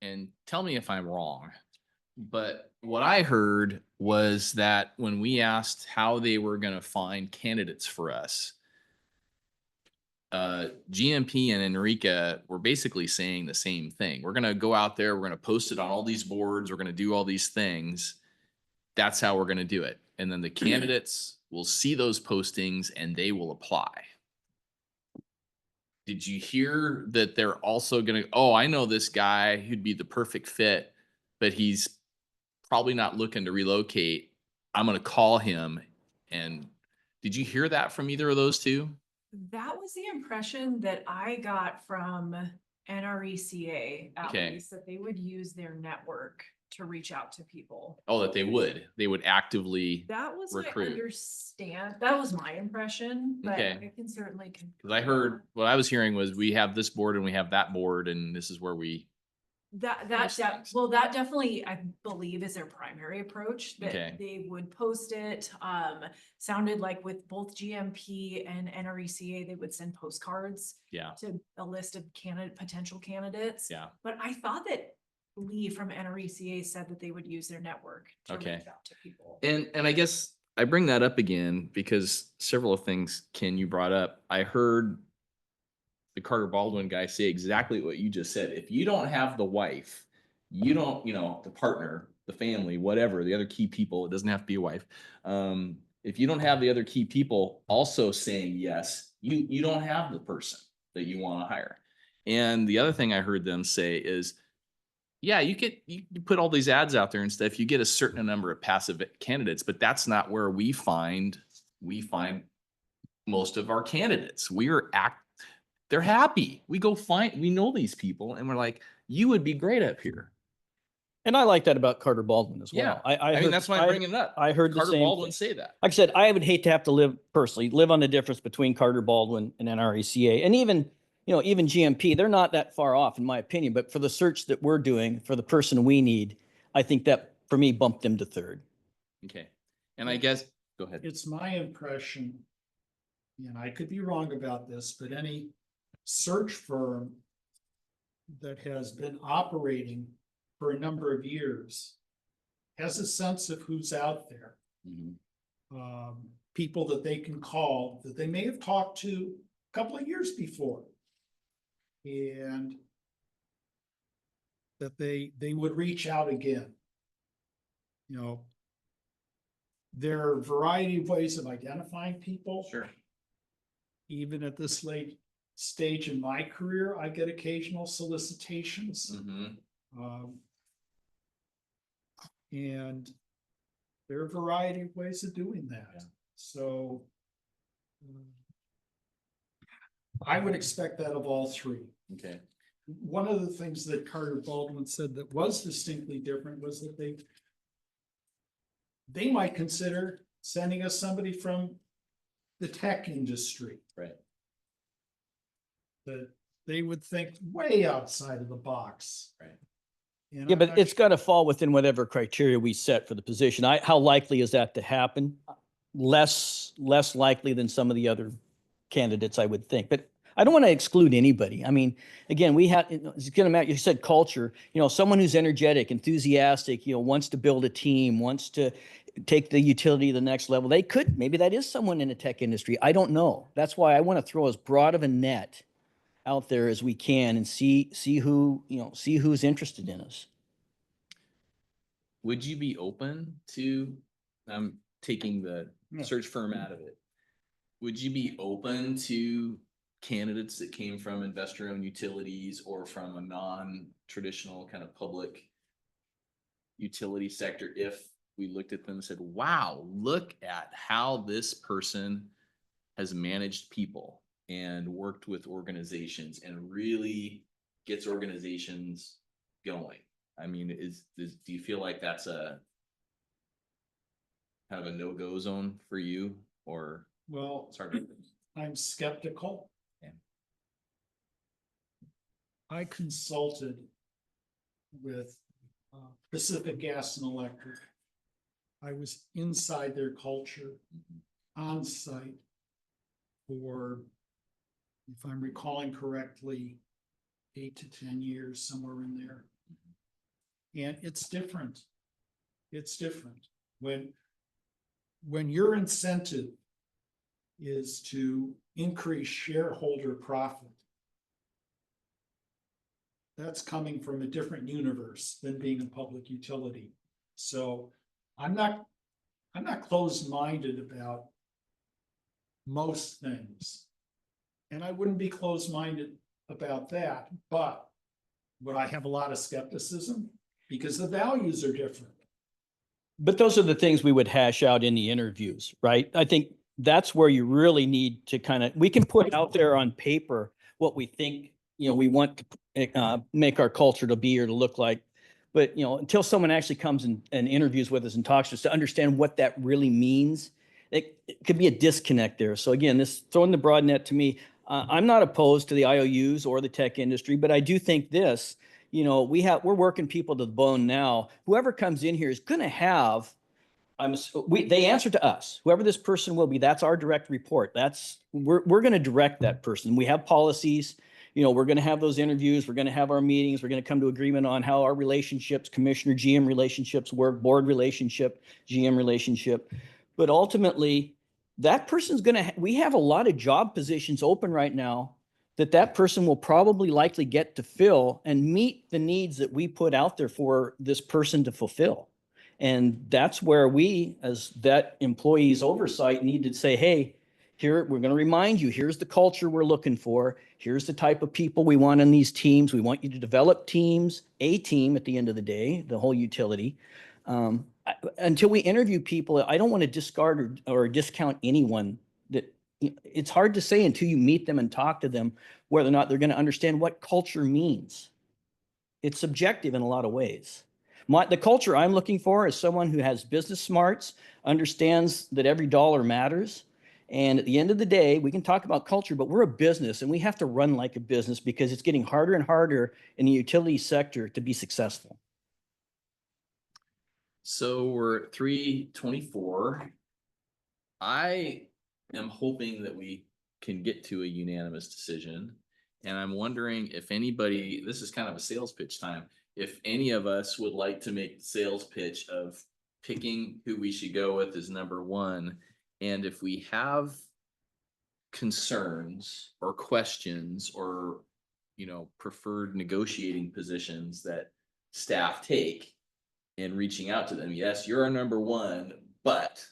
and tell me if I'm wrong. But what I heard was that when we asked how they were going to find candidates for us, GMP and Enrica were basically saying the same thing. We're going to go out there, we're going to post it on all these boards, we're going to do all these things. That's how we're going to do it. And then the candidates will see those postings and they will apply. Did you hear that they're also going to, oh, I know this guy who'd be the perfect fit, but he's probably not looking to relocate. I'm going to call him. And did you hear that from either of those two? That was the impression that I got from NRECA, at Okay. least, that they would use their network to reach out to people. Oh, that they would actively, That was recruit. That was my impression, but Okay. I can certainly. because I heard, what I was hearing was we have this board and we have that board and this is where we, That things. well, that definitely, I believe, is their primary approach, that Okay. they would post it. Sounded like with both GMP and NRECA, they would send postcards yeah, to a list of potential candidates. yeah. But I thought that Lee from NRECA said that they would use their network to Okay. reach out to people. And I guess I bring that up again because several of things, Ken, you brought up. I heard the Carter Baldwin guy say exactly what you just said. If you don't have the wife, you don't, the partner, the family, whatever, the other key people, it doesn't have to be a wife. If you don't have the other key people also saying yes, you don't have the person that you want to hire. And the other thing I heard them say is, yeah, you put all these ads out there and stuff, you get a certain number of passive candidates, but that's not where we find most of our candidates. They're happy. We know these people and we're like, you would be great up here. And I like that about Carter Baldwin as Yeah. well. I mean, heard- that's why I'm bringing it up. I heard the Carter same Baldwin thing. say that. Like I said, I would hate to have to live on the difference between Carter Baldwin and NRECA, and even GMP. They're not that far off, in my opinion. But for the search that we're doing for the person we need, I think that for me bumped them to third. Okay. And I guess, go ahead. It's my impression, and I could be wrong about this, but any search firm that has been operating for a number of years has a sense of who's out there. Mhm. People that they can call that they may have talked to a couple of years before. And that they would reach out again. There are a variety of ways of identifying people. Sure. Even at this late stage in my career, I get occasional solicitations. Mhm. And there are a variety of ways of doing that. Yeah. So I would expect that of all three. Okay. One of the things that Carter Baldwin said that was distinctly different was that they might consider sending us somebody from the tech industry. Right. That they would think way outside of the box. Right. And Yeah, I'm but not it's got to fall within whatever criteria we set for the position. How likely is that to happen? Less likely than some of the other candidates, I would think. But I don't want to exclude anybody. I mean, again, it's going to matter. You said culture. Someone who's energetic, enthusiastic. Wants to build a team, wants to take the utility to the next level. Maybe that is someone in the tech industry. I don't know. That's why I want to throw as broad of a net out there as we can and see who's interested in us. Would you be open to, I'm taking the Yeah. search firm out of it. Would you be open to candidates that came from investor-owned utilities or from a non-traditional kind of public utility sector if we looked at them and said, wow, look at how this person has managed people and worked with organizations and really gets organizations going? I mean, do you feel like that's a kind of a no-go zone for you, or Well, it's hard to? I'm skeptical. Yeah. I consulted with Pacific Gas and Electric. I was inside their culture, on site for, if I'm recalling correctly, 8 to 10 years, somewhere in there. And it's different. It's different. When your incentive is to increase shareholder profit, that's coming from a different universe than being a public utility. So I'm not closed-minded about most things. And I wouldn't be closed-minded about that, but would I have a lot of skepticism? Because the values are different. But those are the things we would hash out in the interviews, right? I think that's where you really need to we can put out there on paper what we think, we want to make our culture to be or to look like. But, until someone actually comes and interviews with us and talks to us to understand what that really means, it could be a disconnect there. So again, this throwing the broad net to me, I'm not opposed to the IOUs or the tech industry, but I do think this, we're working people to the bone now. Whoever comes in here is going to have, they answer to us. Whoever this person will be, that's our direct report. We're going to direct that person. We have policies. We're going to have those interviews. We're going to have our meetings. We're going to come to agreement on how our relationships, commissioner GM relationships work, board relationship, GM relationship. But ultimately, that person's gonna, we have a lot of job positions open right now that person will probably likely get to fill and meet the needs that we put out there for this person to fulfill. And that's where we, as that employee's oversight, need to say, hey, here, we're going to remind you, here's the culture we're looking for. Here's the type of people we want on these teams. We want you to develop teams, a team at the end of the day, the whole utility. Until we interview people, I don't want to discard or discount anyone. That it's hard to say until you meet them and talk to them whether or not they're going to understand what culture means. It's subjective in a lot of ways. The culture I'm looking for is someone who has business smarts, understands that every dollar matters. And at the end of the day, we can talk about culture, but we're a business and we have to run like a business because it's getting harder and harder in the utility sector to be successful. So we're at 3:24. I am hoping that we can get to a unanimous decision. And I'm wondering if anybody, this is kind of a sales pitch time, if any of us would like to make the sales pitch of picking who we should go with as number one. And if we have concerns or questions or, preferred negotiating positions that staff take and reaching out to them, yes, you're our number one, but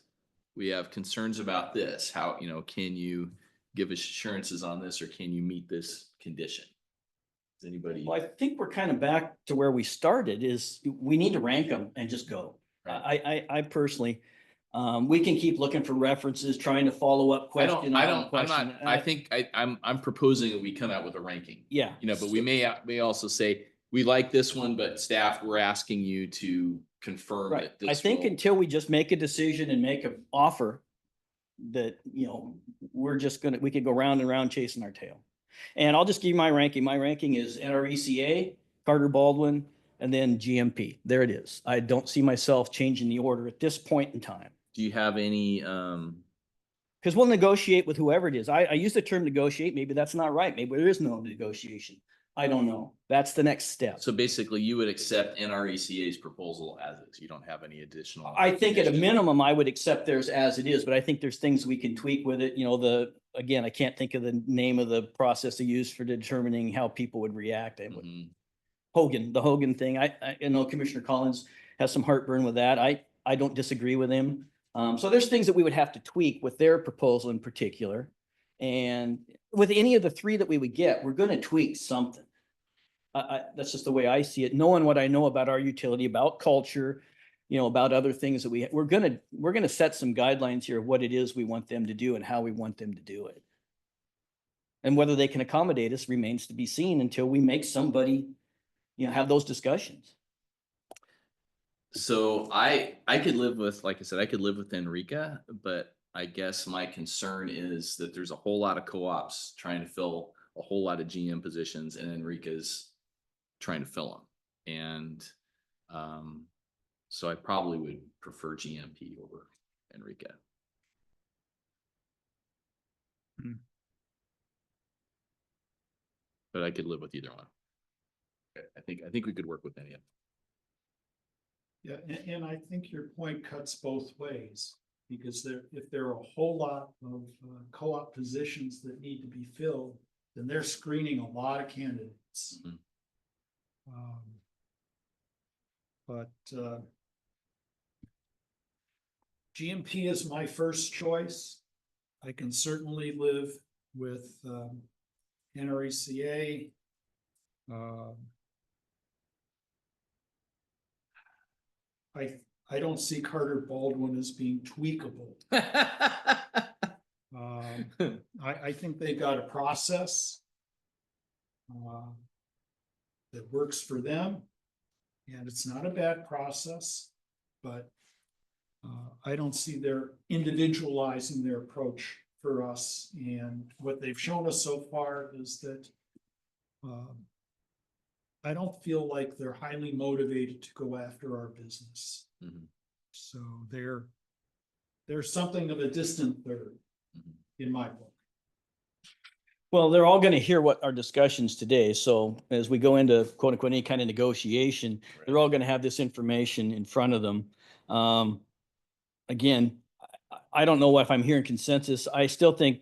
we have concerns about this. How, can you give us assurances on this, or can you meet this condition? Does anybody? Well, I think we're kind of back to where we started, is we need to rank them and just go. Right. I personally, we can keep looking for references, trying to follow up question. I'm proposing that we come out with a ranking. Yeah. But we may also say, we like this one, but staff, we're asking you to confirm Right. that this. I think will- until we just make a decision and make an offer that, we could go round and round chasing our tail. And I'll just give you my ranking. My ranking is NRECA, Carter Baldwin, and then GMP. There it is. I don't see myself changing the order at this point in time. Do you have any, Because we'll negotiate with whoever it is. I use the term negotiate. Maybe that's not right. Maybe there is no negotiation. I don't know. That's the next step. so basically you would accept NRECA's proposal as is. You don't have any additional. I think at a conditions? minimum, I would accept theirs as it is, but I think there's things we can tweak with it. Again, I can't think of the name of the process they use for determining how people would react. Mhm. The Hogan thing. I know Commissioner Collins has some heartburn with that. I don't disagree with him. So there's things that we would have to tweak with their proposal in particular. And with any of the three that we would get, we're going to tweak something. That's just the way I see it. Knowing what I know about our utility, about culture, about other things that we're gonna set some guidelines here of what it is we want them to do and how we want them to do it. And whether they can accommodate us remains to be seen until we make somebody, have those discussions. So I could live with, like I said, I could live with Enrica, but I guess my concern is that there's a whole lot of co-ops trying to fill a whole lot of GM positions, and Enrica's trying to fill them. And so I probably would prefer GMP over Enrica. But I could live with either one. I think we could work with any of them. Yeah, and I think your point cuts both ways, because if there are a whole lot of co-op positions that need to be filled, then they're screening a lot of candidates. Mhm. But GMP is my first choice. I can certainly live with NRECA. I don't see Carter Baldwin as being tweakable. I think they got a process that works for them, and it's not a bad process, but I don't see their individualizing their approach for us. And what they've shown us so far is that I don't feel like they're highly motivated to go after our business. Mhm. So they're something of a distant third in my book. Well, they're all going to hear what our discussions today. So as we go into quote unquote any kind of negotiation, they're all going to have this information in front of them. Again, I don't know if I'm hearing consensus. I still think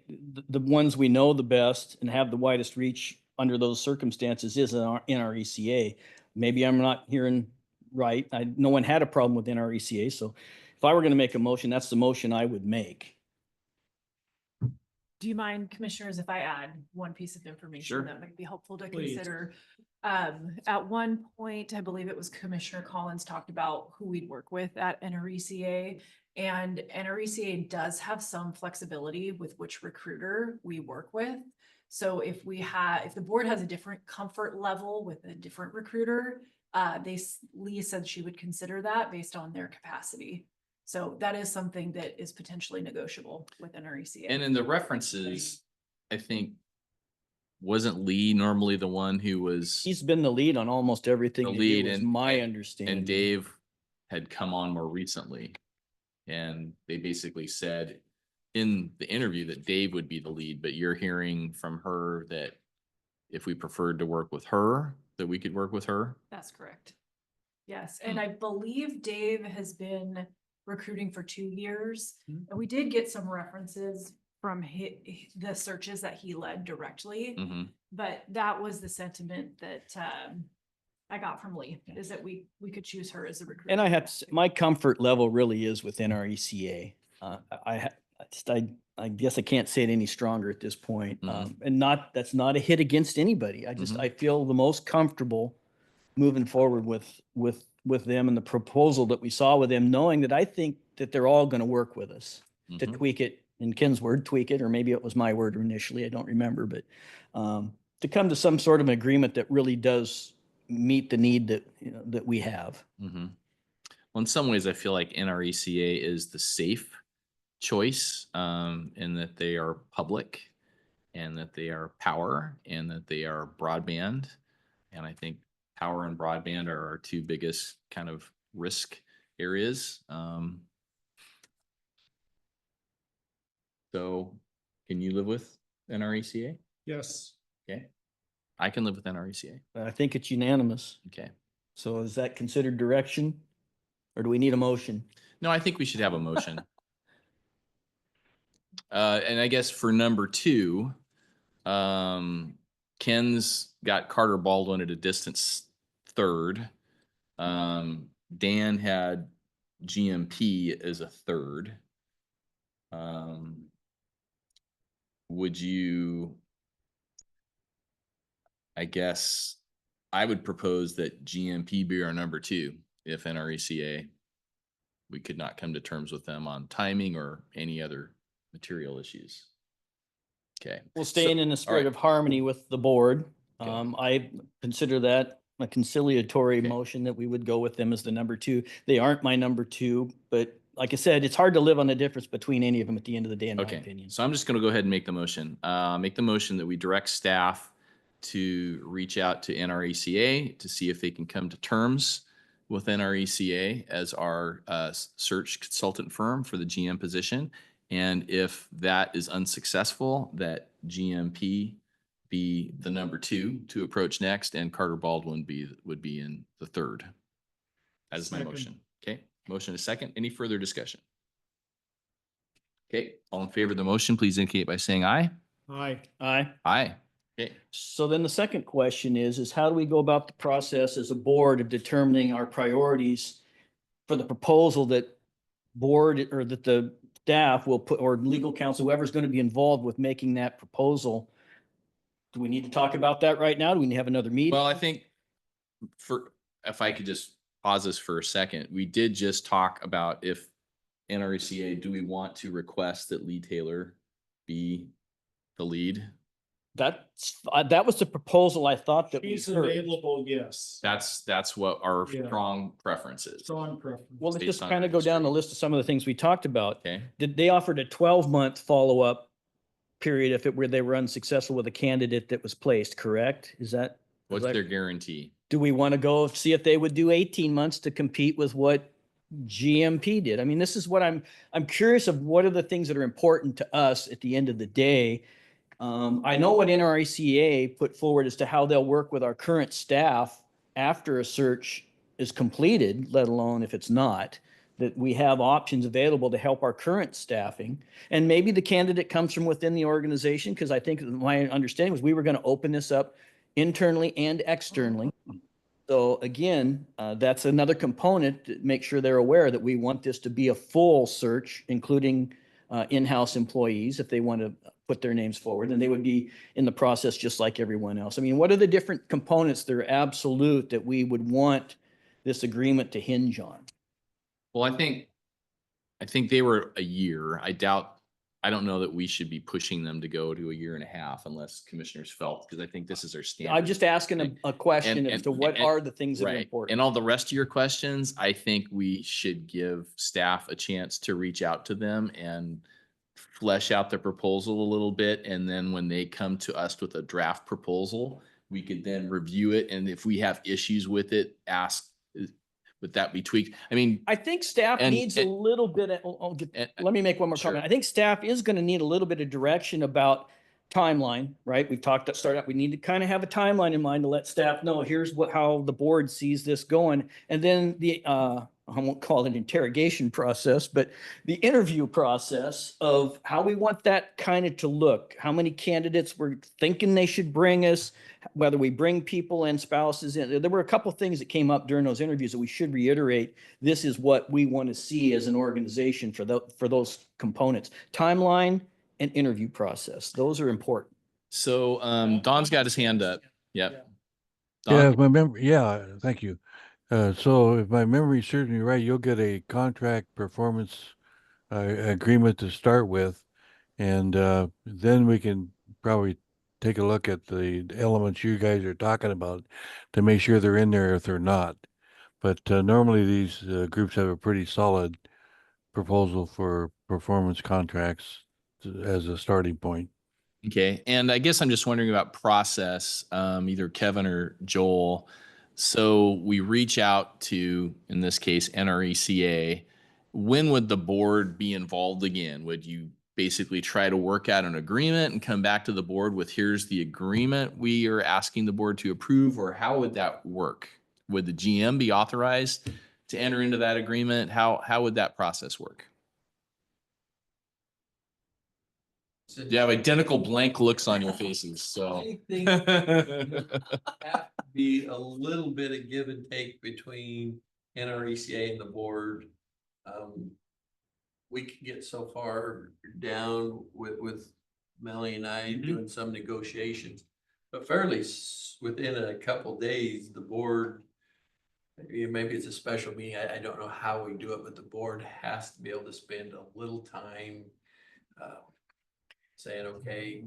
the ones we know the best and have the widest reach under those circumstances is NRECA. Maybe I'm not hearing right. No one had a problem with NRECA. So if I were going to make a motion, that's the motion I would make. Do you mind, commissioners, if I add one piece of information Sure. that might be helpful to Please. consider? At one point, I believe it was Commissioner Collins talked about who we'd work with at NRECA. And NRECA does have some flexibility with which recruiter we work with. So if the board has a different comfort level with a different recruiter, Lee said she would consider that based on their capacity. So that is something that is potentially negotiable with NRECA. And in the references, I think, wasn't Lee normally the one who was, He's been the lead on almost everything. The they lead do, is and- my and understanding. Dave had come on more recently. And they basically said in the interview that Dave would be the lead, but you're hearing from her that if we preferred to work with her, that we could work with her. That's correct. Yes, and I believe Dave has been recruiting for 2 years. Mhm. And we did get some references from the searches that he led directly. Mhm. But that was the sentiment that I got from Lee, is that we could choose her as a recruiter. And I have, my comfort level really is with NRECA. I guess I can't say it any stronger at this point. Mhm. And that's not a hit against anybody. Mhm. I feel the most comfortable moving forward with them and the proposal that we saw with them, knowing that I think that they're all going to work with us to Mhm. tweak it, in Ken's word, tweak it, or maybe it was my word initially, I don't remember, but to come to some sort of an agreement that really does meet the need that, that we have. Mhm. Well, in some ways, I feel like NRECA is the safe choice, in that they are public and that they are power and that they are broadband. And I think power and broadband are our two biggest kind of risk areas. So can you live with NRECA? Yes. Okay. I can live with NRECA. I think it's unanimous. Okay. So is that considered direction? Or do we need a motion? No, I think we should have a motion. And I guess for number 2, Ken's got Carter Baldwin at a distance third. Dan had GMP as a third. Would you, I guess, I would propose that GMP be our number 2 if NRECA, we could not come to terms with them on timing or any other material issues. Okay. Well, staying in the spirit right. of harmony with the board, Okay. I consider that a conciliatory Okay. motion that we would go with them as the number 2. They aren't my number 2, but like I said, it's hard to live on the difference between any of them at the end of the day, in my Okay, opinion. so I'm just gonna go ahead and make the motion. Make the motion that we direct staff to reach out to NRECA to see if they can come to terms with NRECA as our search consultant firm for the GM position. And if that is unsuccessful, that GMP be the number 2 to approach next, and Carter Baldwin would be in the third. That is my Second. motion. Okay, motion is second. Any further discussion? Okay, all in favor of the motion, please indicate by saying aye. Aye. Aye. Aye. Okay, So then the second question is how do we go about the process as a board of determining our priorities for the proposal that board or that the staff will put, or legal counsel, whoever's going to be involved with making that proposal? Do we need to talk about that right now? Do we need to have another meeting? well, I think if I could just pause this for a second, we did just talk about if NRECA, do we want to request that Lee Taylor be the lead? That was the proposal I thought that we She's heard. available, yes. That's what our Yeah. strong preference is. Strong preference. Well, let's based just on kind our of go down the history. list of some of the things we talked about. Okay, They offered a 12-month follow-up period if they were unsuccessful with a candidate that was placed, correct? what's their guarantee? Do we want to go see if they would do 18 months to compete with what GMP did? I mean, this is what I'm curious of, what are the things that are important to us at the end of the day? I know what NRECA put forward as to how they'll work with our current staff after a search is completed, let alone if it's not. that we have options available to help our current staffing. And maybe the candidate comes from within the organization, because I think my understanding was we were going to open this up internally and externally. So again, that's another component to make sure they're aware that we want this to be a full search, including in-house employees, if they want to put their names forward, and they would be in the process just like everyone else. I mean, what are the different components that are absolute that we would want this agreement to hinge on? Well, I think they were a year. I don't know that we should be pushing them to go to a year and a half unless commissioners felt, because I think this is our standard. I'm just asking a question as to what are the things that are Right. important. And all the rest of your questions, I think we should give staff a chance to reach out to them and flesh out their proposal a little bit. And then when they come to us with a draft proposal, we could then review it. And if we have issues with it, ask, would that be tweaked? I mean, I think staff And- needs a and- little bit of, let me make one more Sure. comment. I think staff is going to need a little bit of direction about timeline, right? We've started out, we need to kind of have a timeline in mind to let staff know, here's how the board sees this going. And then I won't call it an interrogation process, but the interview process of how we want that kind of to look, how many candidates we're thinking they should bring us, whether we bring people and spouses in. There were a couple of things that came up during those interviews that we should reiterate. This is what we want to see as an organization for those components. Timeline and interview process. Those are important. so Don's got his hand up. Yep. Yeah, Don? if my memory, yeah, thank you. So if my memory serves me right, you'll get a contract performance agreement to start with, and then we can probably take a look at the elements you guys are talking about to make sure they're in there if they're not. But normally these groups have a pretty solid proposal for performance contracts as a starting point. Okay, and I guess I'm just wondering about process, either Kevin or Joel. So we reach out to, in this case, NRECA. When would the board be involved again? Would you basically try to work out an agreement and come back to the board with, here's the agreement we are asking the board to approve, or how would that work? Would the GM be authorized to enter into that agreement? How would that process work? You have identical blank looks on your faces, so. I think have to be a little bit of give and take between NRECA and the board. We can get so far down with Melanie and I doing some negotiations, but fairly within a couple days, the board, maybe it's a special meeting. I don't know how we do it, but the board has to be able to spend a little time saying, okay,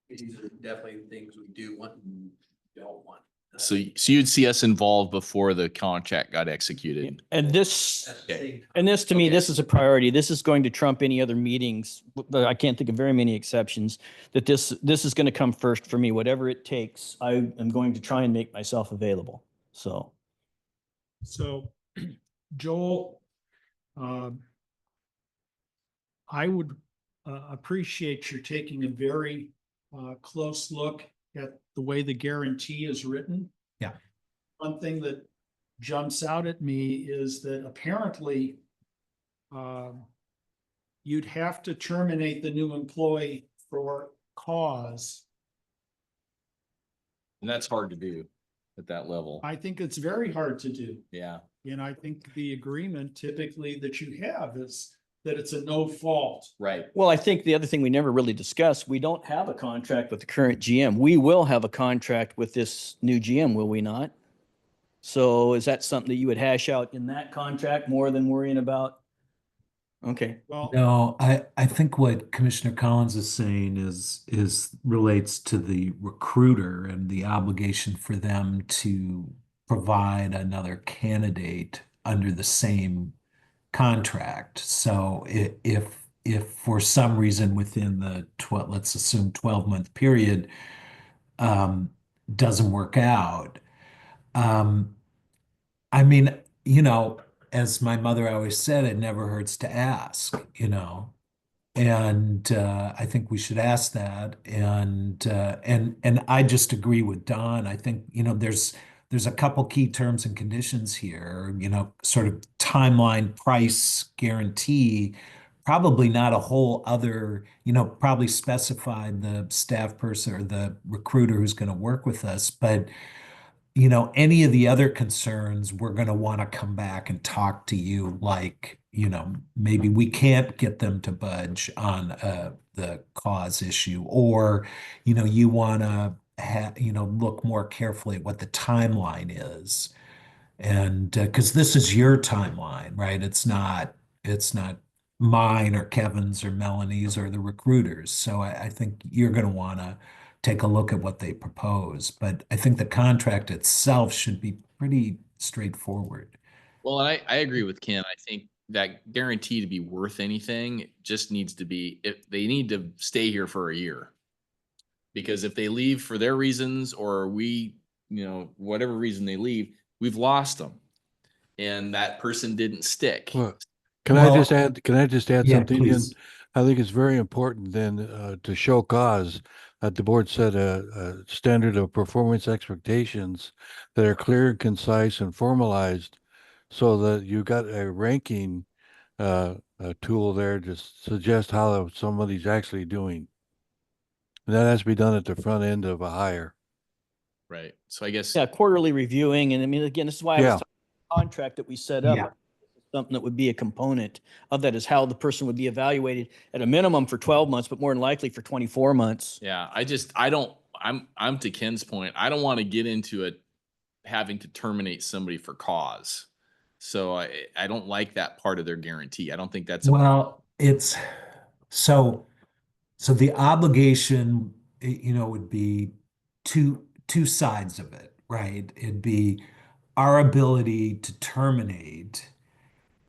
these are definitely things we do want and don't want. So you'd see us involved before the contract got executed. And this, At the same time. and this to me, Okay. this is a priority. This is going to trump any other meetings. I can't think of very many exceptions that this is going to come first for me. Whatever it takes, I am going to try and make myself available. So. So Joel, I would appreciate your taking a very close look at the way the guarantee is written. Yeah. One thing that jumps out at me is that apparently you'd have to terminate the new employee for cause. And that's hard to do at that level. I think it's very hard to do. Yeah. And I think the agreement typically that you have is that it's a no fault. Right. Well, I think the other thing we never really discussed, we don't have a contract with the current GM. We will have a contract with this new GM, will we not? So is that something that you would hash out in that contract more than worrying about? Okay. Well, No, I think what Commissioner Collins is saying is relates to the recruiter and the obligation for them to provide another candidate under the same contract. So if for some reason within the let's assume 12-month period doesn't work out, I mean, as my mother always said, it never hurts to ask, and I think we should ask that. And I just agree with Don. I think, there's a couple key terms and conditions here, sort of timeline, price, guarantee, probably not a whole other, probably specified the staff person or the recruiter who's going to work with us, but any of the other concerns, we're going to want to come back and talk to you, like, maybe we can't get them to budge on the cause issue, or, you want to look more carefully at what the timeline is. And because this is your timeline, right? It's not mine or Kevin's or Melanie's or the recruiters. So I think you're going to want to take a look at what they propose. But I think the contract itself should be pretty straightforward. Well, I agree with Ken. I think that guarantee to be worth anything just needs to be, if they need to stay here for a year. Because if they leave for their reasons, or we, whatever reason they leave, we've lost them. And that person didn't stick. Well, can I just Well, add, can I just add yeah, something in? please. I think it's very important then to show cause that the board set a standard of performance expectations that are clear and concise and formalized, so that you got a ranking a tool there to suggest how somebody's actually doing. And that has to be done at the front end of a hire. Right. So I guess, Yeah, quarterly reviewing. And I mean, again, this is why I was Yeah. talking about the contract that we set up. Yeah. Something that would be a component of that is how the person would be evaluated at a minimum for 12 months, but more than likely for 24 months. yeah, I'm to Ken's point. I don't want to get into it having to terminate somebody for cause. So I don't like that part of their guarantee. I don't think that's Well, it's so the obligation, would be two sides of it, right? It'd be our ability to terminate,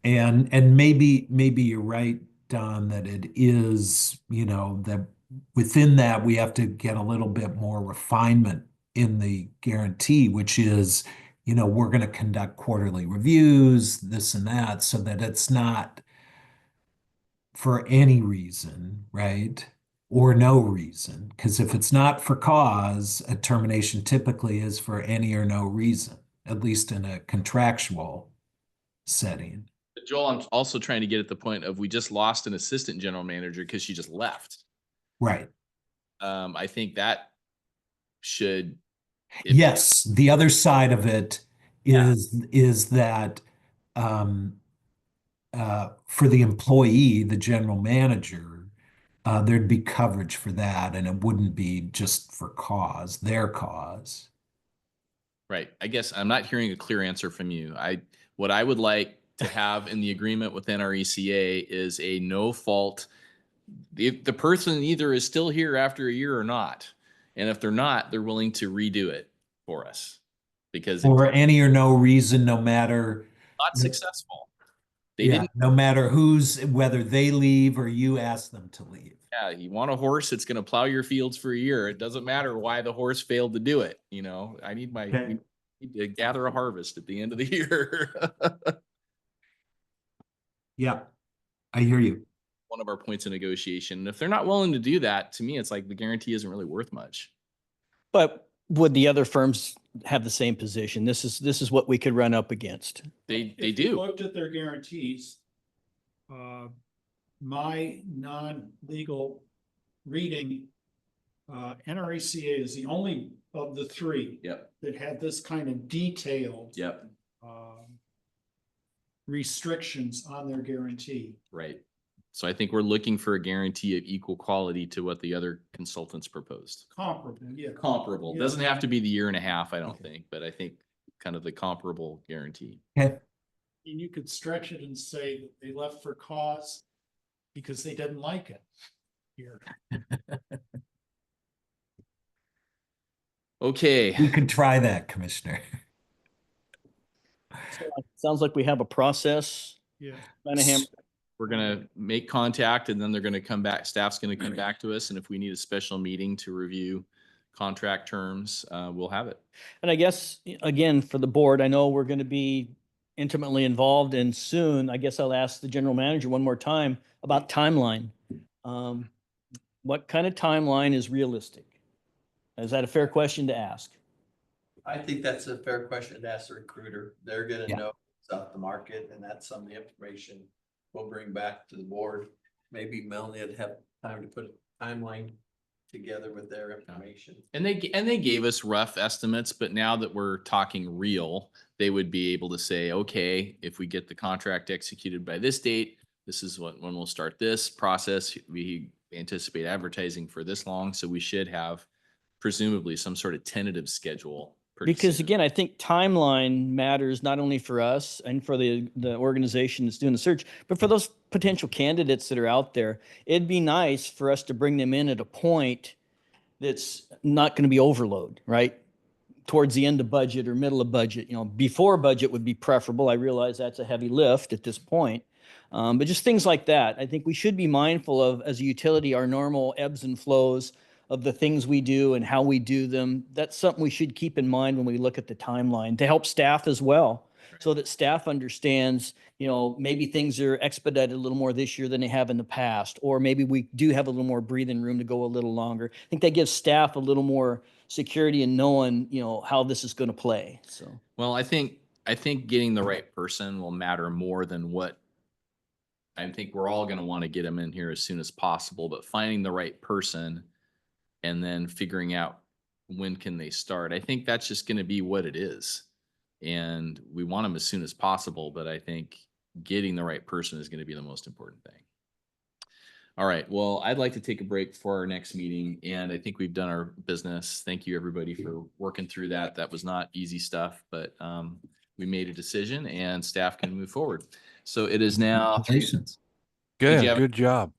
and maybe you're right, Don, that it is, that within that we have to get a little bit more refinement in the guarantee, which is, we're going to conduct quarterly reviews, this and that, so that it's not for any reason, right? Or no reason. Because if it's not for cause, a termination typically is for any or no reason, at least in a contractual setting. Joel. I'm also trying to get at the point of, we just lost an assistant general manager because she just left. Right. I think that should. Yes, the other side of it Yeah. is that for the employee, the general manager, there'd be coverage for that, and it wouldn't be just for cause, their cause. Right. I guess I'm not hearing a clear answer from you. What I would like to have in the agreement with NRECA is a no fault. The person either is still here after a year or not. And if they're not, they're willing to redo it for us, because it's For any or no reason, no matter, not successful. They yeah, didn't. no matter whether they leave or you ask them to leave. Yeah, you want a horse that's going to plow your fields for a year. It doesn't matter why the horse failed to do it. I need Okay. we need to gather a harvest at the end of the year. Yeah, I hear you. One of our points of negotiation. And if they're not willing to do that, to me, it's like the guarantee isn't really worth much. But would the other firms have the same position? This is what we could run up against. They If you do. looked at their guarantees, my non-legal reading, NRECA is the only of the three Yep. that had this kind of detailed Yep. restrictions on their guarantee. Right. So I think we're looking for a guarantee of equal quality to what the other consultants proposed. Comparable, yeah. Comparable. Yeah. Doesn't have to be the year and a half, I don't Okay. think, but I think kind of the comparable guarantee. Okay. And you could stretch it and say that they left for cause because they didn't like it here. Okay. We could try that, Commissioner. Sounds like we have a process. Yeah. Kind of hammer. We're gonna make contact, and then they're gonna come back, staff's gonna come back to us, and if we need a special meeting to review contract terms, we'll have it. And I guess, again, for the board, I know we're going to be intimately involved, and soon, I guess I'll ask the general manager one more time about timeline. What kind of timeline is realistic? Is that a fair question to ask? I think that's a fair question to ask the recruiter. They're gonna Yeah. know about the market, and that's some of the information we'll bring back to the board. Maybe Melanie would have time to put a timeline together with their information. And they gave us rough estimates, but now that we're talking real, they would be able to say, okay, if we get the contract executed by this date, this is when we'll start this process. We anticipate advertising for this long, so we should have presumably some sort of tentative schedule. pretty Because soon. again, I think timeline matters not only for us and for the organization that's doing the search, but for those potential candidates that are out there. It'd be nice for us to bring them in at a point that's not going to be overload, right? Towards the end of budget or middle of budget, before budget would be preferable. I realize that's a heavy lift at this point. But just things like that. I think we should be mindful of, as a utility, our normal ebbs and flows of the things we do and how we do them. That's something we should keep in mind when we look at the timeline to help staff as well, so that staff understands, maybe things are expedited a little more this year than they have in the past, or maybe we do have a little more breathing room to go a little longer. I think that gives staff a little more security in knowing, how this is going to play. So, Well, I think getting the right person will matter more than what. I think we're all going to want to get them in here as soon as possible, but finding the right person and then figuring out when can they start. I think that's just going to be what it is. And we want them as soon as possible, but I think getting the right person is going to be the most important thing. All right. Well, I'd like to take a break for our next meeting, and I think we've done our business. Thank you, everybody, for working through that. That was not easy stuff, but we made a decision and staff can move forward. So it is now. Congratulations. Did you Good, have- good job.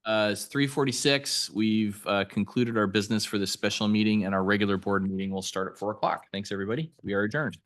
It's 3:46. We've concluded our business for this special meeting, and our regular board meeting will start at 4 o'clock. Thanks, everybody. We are adjourned.